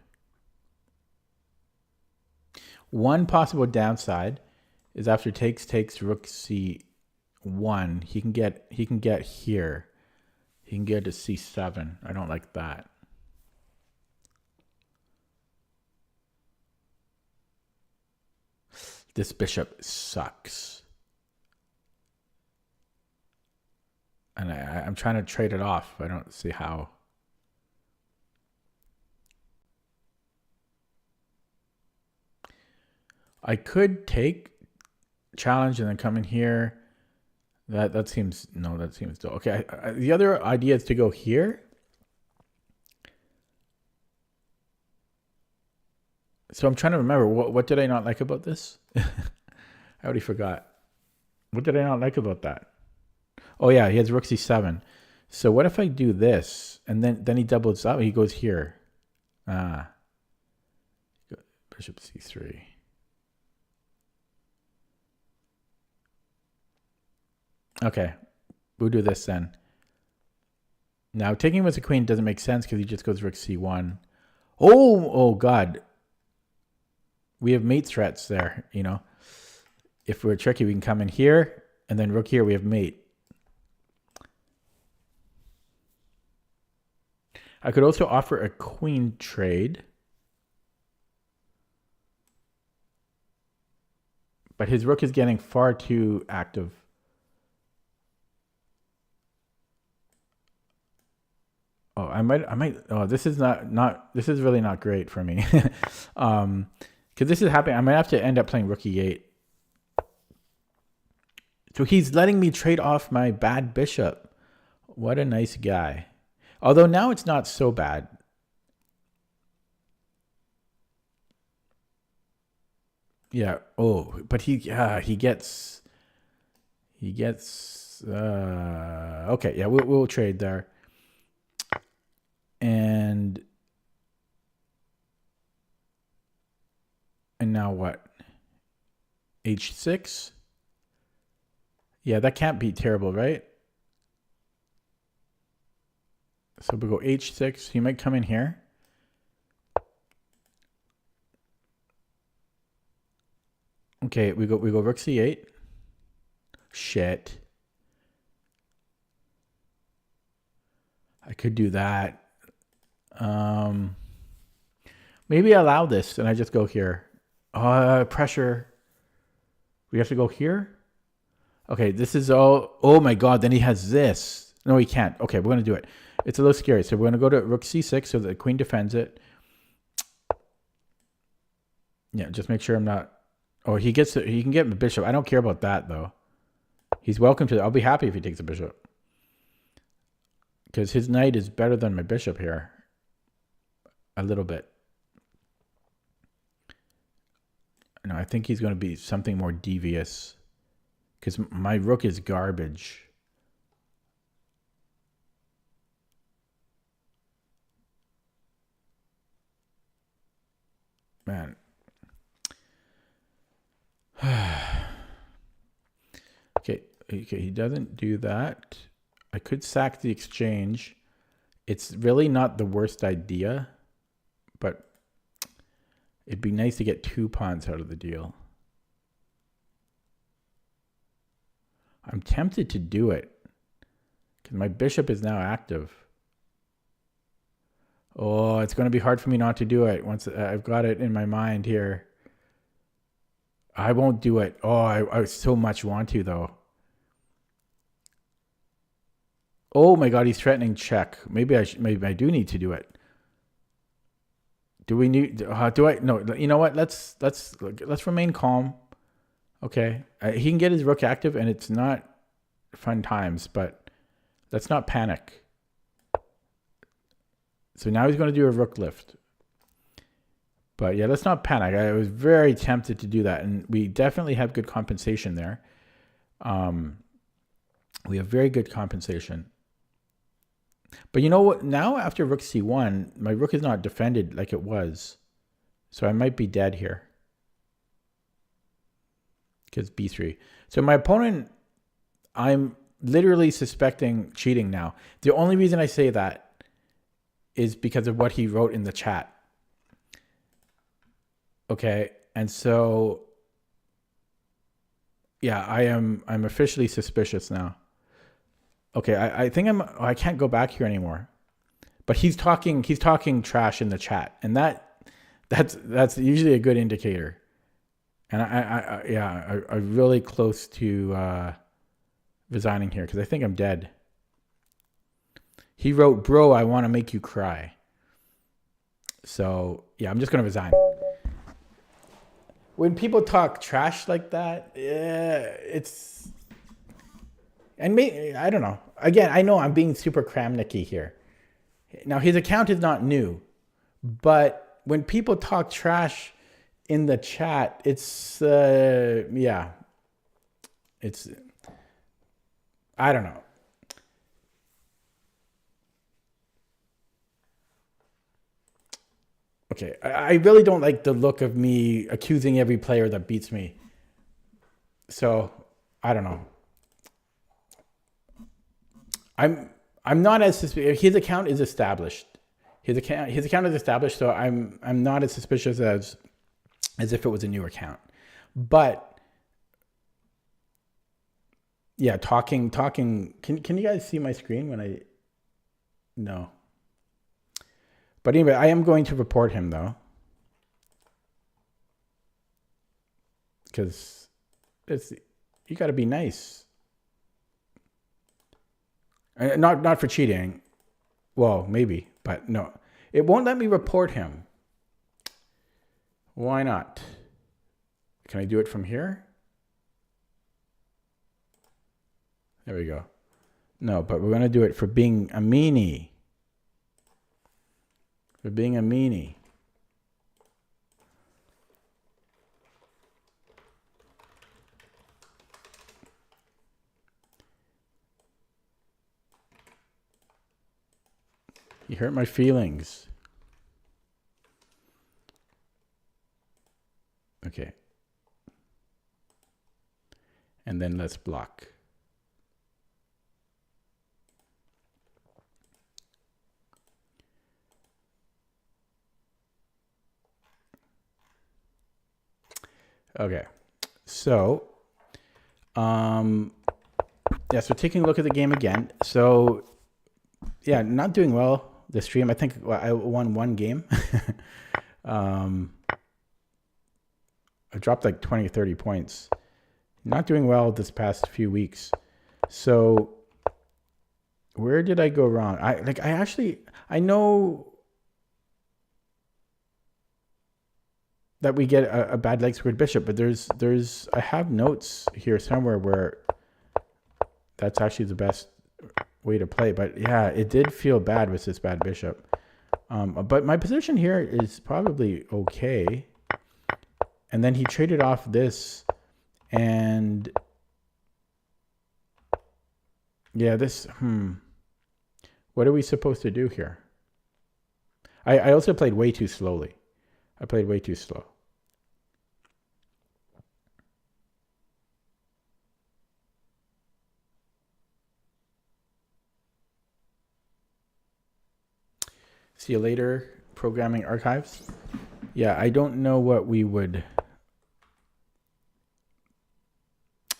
One possible downside is after takes rook c1, he can get here. He can get to c7. I don't like that. This bishop sucks. And I'm trying to trade it off. I don't see how. I could take challenge and then come in here. That seems dull. Okay, the other idea is to go here. So I'm trying to remember, what did I not like about this? I already forgot. What did I not like about that? Oh yeah, he has rook c7. So what if I do this, and then he doubles up, he goes here. Bishop c3. Okay, we'll do this then. Now, taking with the queen doesn't make sense because he just goes rook c1. Oh God. We have mate threats there, you know. If we're tricky, we can come in here, and then rook here, we have mate. I could also offer a queen trade. But his rook is getting far too active. Oh, I might, oh, this is this is really not great for me. Because this is happening. I might have to end up playing rook e8. So he's letting me trade off my bad bishop. What a nice guy. Although now it's not so bad. Yeah. Oh, but he gets. Okay. Yeah, we'll trade there. And now what? H6. Yeah, that can't be terrible, right? So we go H6. He might come in here. Okay, we go rook c8. Shit. I could do that. Maybe I allow this and I just go here. Pressure. We have to go here? Okay, this is all... Oh my god, then he has this. No, he can't. Okay, we're going to do it. It's a little scary. So we're going to go to rook c6 so the queen defends it. Yeah, just make sure I'm not... Oh, he can get the bishop. I don't care about that, though. He's welcome to... I'll be happy if he takes the bishop. Because his knight is better than my bishop here. A little bit. No, I think he's going to be something more devious. Because my rook is garbage. Man. Okay, he doesn't do that. I could sack the exchange. It's really not the worst idea, but it'd be nice to get 2 pawns out of the deal. I'm tempted to do it because my bishop is now active. Oh, it's going to be hard for me not to do it once I've got it in my mind here. I won't do it. Oh, I so much want to, though. Oh my god, he's threatening check. Maybe I do need to do it. Do we need? Do I? No. You know what? Let's remain calm. Okay, he can get his rook active, and it's not fun times, but let's not panic. So now he's going to do a rook lift. But yeah, let's not panic. I was very tempted to do that, and we definitely have good compensation there. We have very good compensation. But you know what? Now after rook c1, my rook is not defended like it was. So I might be dead here. Because b3. So my opponent, I'm literally suspecting cheating now. The only reason I say that is because of what he wrote in the chat. Okay, and so yeah, I'm officially suspicious now. Okay, I think I can't go back here anymore. But he's talking trash in the chat, and that's usually a good indicator. And I'm really close to resigning here because I think I'm dead. He wrote, "Bro, I want to make you cry." So yeah, I'm just gonna resign. When people talk trash like that, yeah, it's... And I don't know. Again, I know I'm being super Kramnicky here. Now, his account is not new. But when people talk trash in the chat, it's... yeah. It's... I don't know. Okay, I really don't like the look of me accusing every player that beats me. So, I don't know. I'm not as suspicious. His account is established. His account is established, so I'm not as suspicious as if it was a new account. But yeah, talking. Can you guys see my screen when I? No. But anyway, I am going to report him though, because you got to be nice. Not for cheating. Well, maybe, but no. It won't let me report him. Why not? Can I do it from here? There we go. No, but we're going to do it for being a meanie. For being a meanie. You hurt my feelings. Okay. And then let's block. Okay. So, yeah, so taking a look at the game again. So, yeah, not doing well this stream. I think I won one game. I dropped like 20 or 30 points. Not doing well this past few weeks. So where did I go wrong? I know that we get a bad leg squared bishop, but I have notes here somewhere where that's actually the best way to play. But yeah, it did feel bad with this bad bishop. But my position here is probably okay. And then he traded off this, and yeah, this, what are we supposed to do here? I also played way too slowly. I played way too slow. See you later, programming archives. Yeah, I don't know what we would.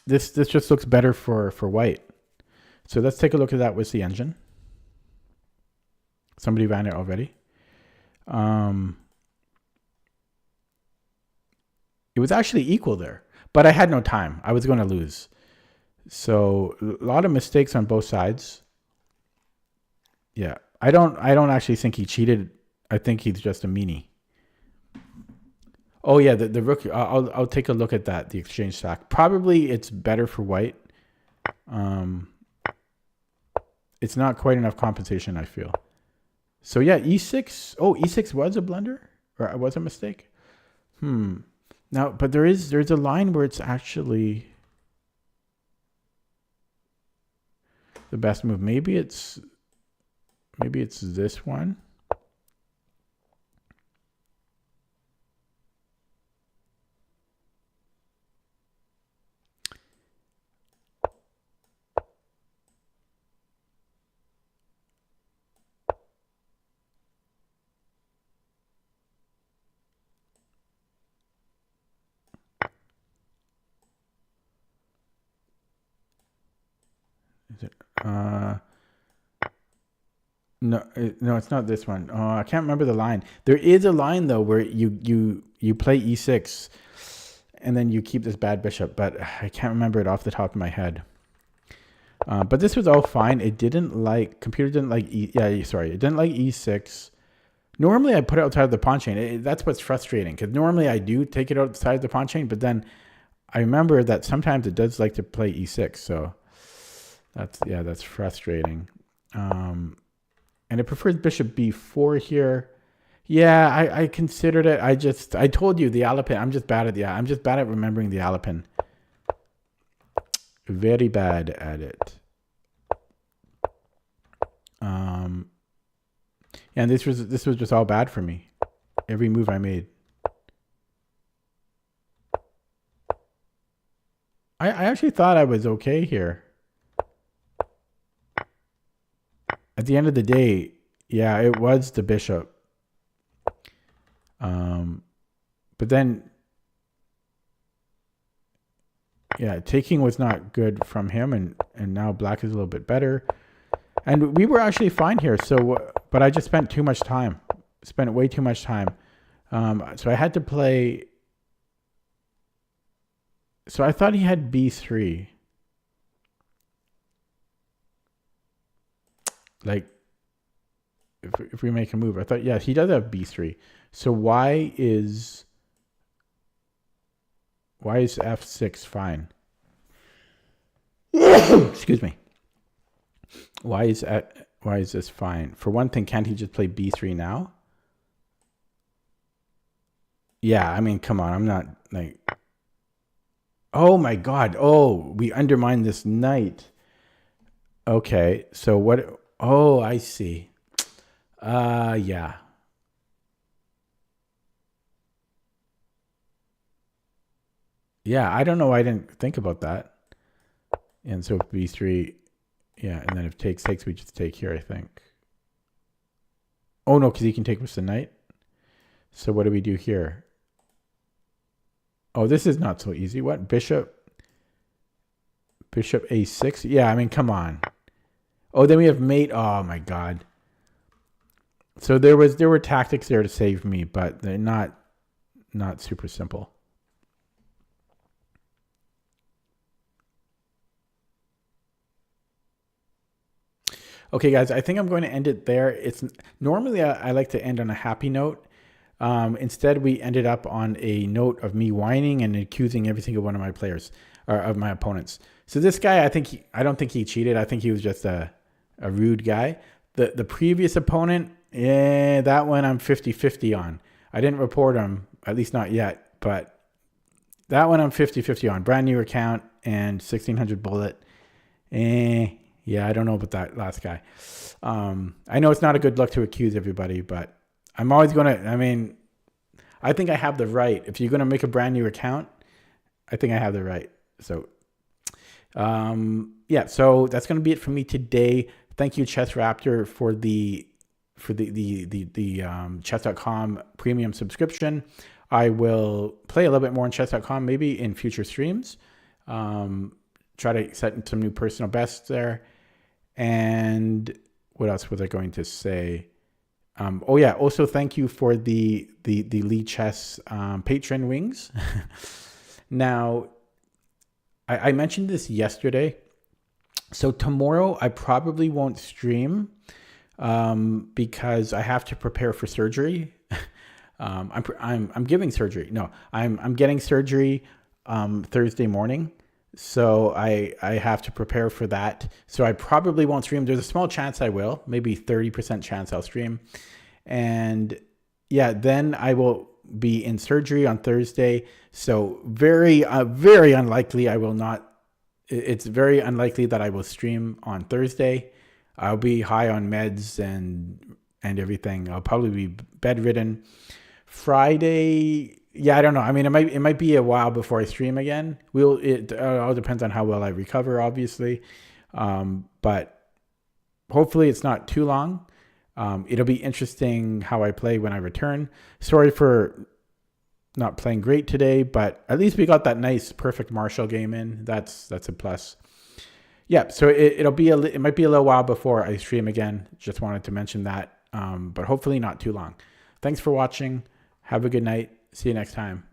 This just looks better for white. So let's take a look at that with the engine. Somebody ran it already. It was actually equal there, but I had no time. I was going to lose. So a lot of mistakes on both sides. Yeah, I don't actually think he cheated. I think he's just a meanie. Oh yeah, the rook. I'll take a look at that. The exchange stack. Probably it's better for white. It's not quite enough compensation, I feel. So yeah, e6. Oh, e6 was a blunder, or was a mistake. Now, but there's a line where it's actually the best move. Maybe it's this one. Is it? No, it's not this one. Oh, I can't remember the line. There is a line though where you play e6, and then you keep this bad bishop, but I can't remember it off the top of my head. But this was all fine. It didn't like computer didn't like it didn't like e6. Normally I put it outside of the pawn chain. That's what's frustrating, because normally I do take it outside of the pawn chain, but then I remember that sometimes it does like to play e6. So that's frustrating. And it prefers bishop b4 here. Yeah, I considered it. I told you the Alapin. I'm just bad at remembering the Alapin. Very bad at it. And this was just all bad for me. Every move I made. I actually thought I was okay here. At the end of the day, yeah, it was the bishop. But then, yeah, taking was not good from him, and now black is a little bit better. And we were actually fine here. So, but I just spent too much time. Spent way too much time. So I had to play. So I thought he had b3. Like, if we make a move, I thought, yeah, he does have b3. So why is f6 fine? Excuse me. Why is this fine? For one thing, can't he just play b3 now? Yeah, I mean, come on. I'm not like. Oh my God. Oh, we undermined this knight. Okay, so what? Oh, I see. Yeah. Yeah, I don't know why I didn't think about that. And so if b3, yeah, and then if takes, we just take here, I think. Oh no, because he can take with the knight. So what do we do here? Oh, this is not so easy. What? Bishop a6? Yeah, I mean, come on. Oh, then we have mate. Oh my God. So there were tactics there to save me, but they're not super simple. Okay, guys, I think I'm going to end it there. It's normally I like to end on a happy note. Instead, we ended up on a note of me whining and accusing every single one of my players or of my opponents. So this guy, I don't think he cheated. I think he was just a rude guy. The previous opponent, yeah, that one I'm 50-50 on. I didn't report him, at least not yet, but that one I'm 50-50 on. Brand new account and 1600 bullet. Eh, yeah, I don't know about that last guy. I know it's not a good look to accuse everybody, but I'm always going to, I mean, I think I have the right. If you're going to make a brand new account, I think I have the right. So, yeah, so that's going to be it for me today. Thank you, Chess Raptor, for the chess.com premium subscription. I will play a little bit more on chess.com maybe in future streams. Try to set some new personal bests there. And what else was I going to say? Oh yeah, also thank you for the Lead Chess patron wings. Now, I mentioned this yesterday. So tomorrow I probably won't stream because I have to prepare for surgery. I'm giving surgery. No, I'm getting surgery Thursday morning. So I have to prepare for that. So I probably won't stream. There's a small chance I will, maybe 30% chance I'll stream. And yeah, then I will be in surgery on Thursday. So very unlikely I will not. It's very unlikely that I will stream on Thursday. I'll be high on meds and everything. I'll probably be bedridden. Friday, yeah, I don't know. I mean, it might be a while before I stream again. It all depends on how well I recover, obviously. But hopefully it's not too long. It'll be interesting how I play when I return. Sorry for not playing great today, but at least we got that nice, perfect Marshall game in. That's a plus. Yeah, so it might be a little while before I stream again. Just wanted to mention that, but hopefully not too long. Thanks for watching. Have a good night. See you next time.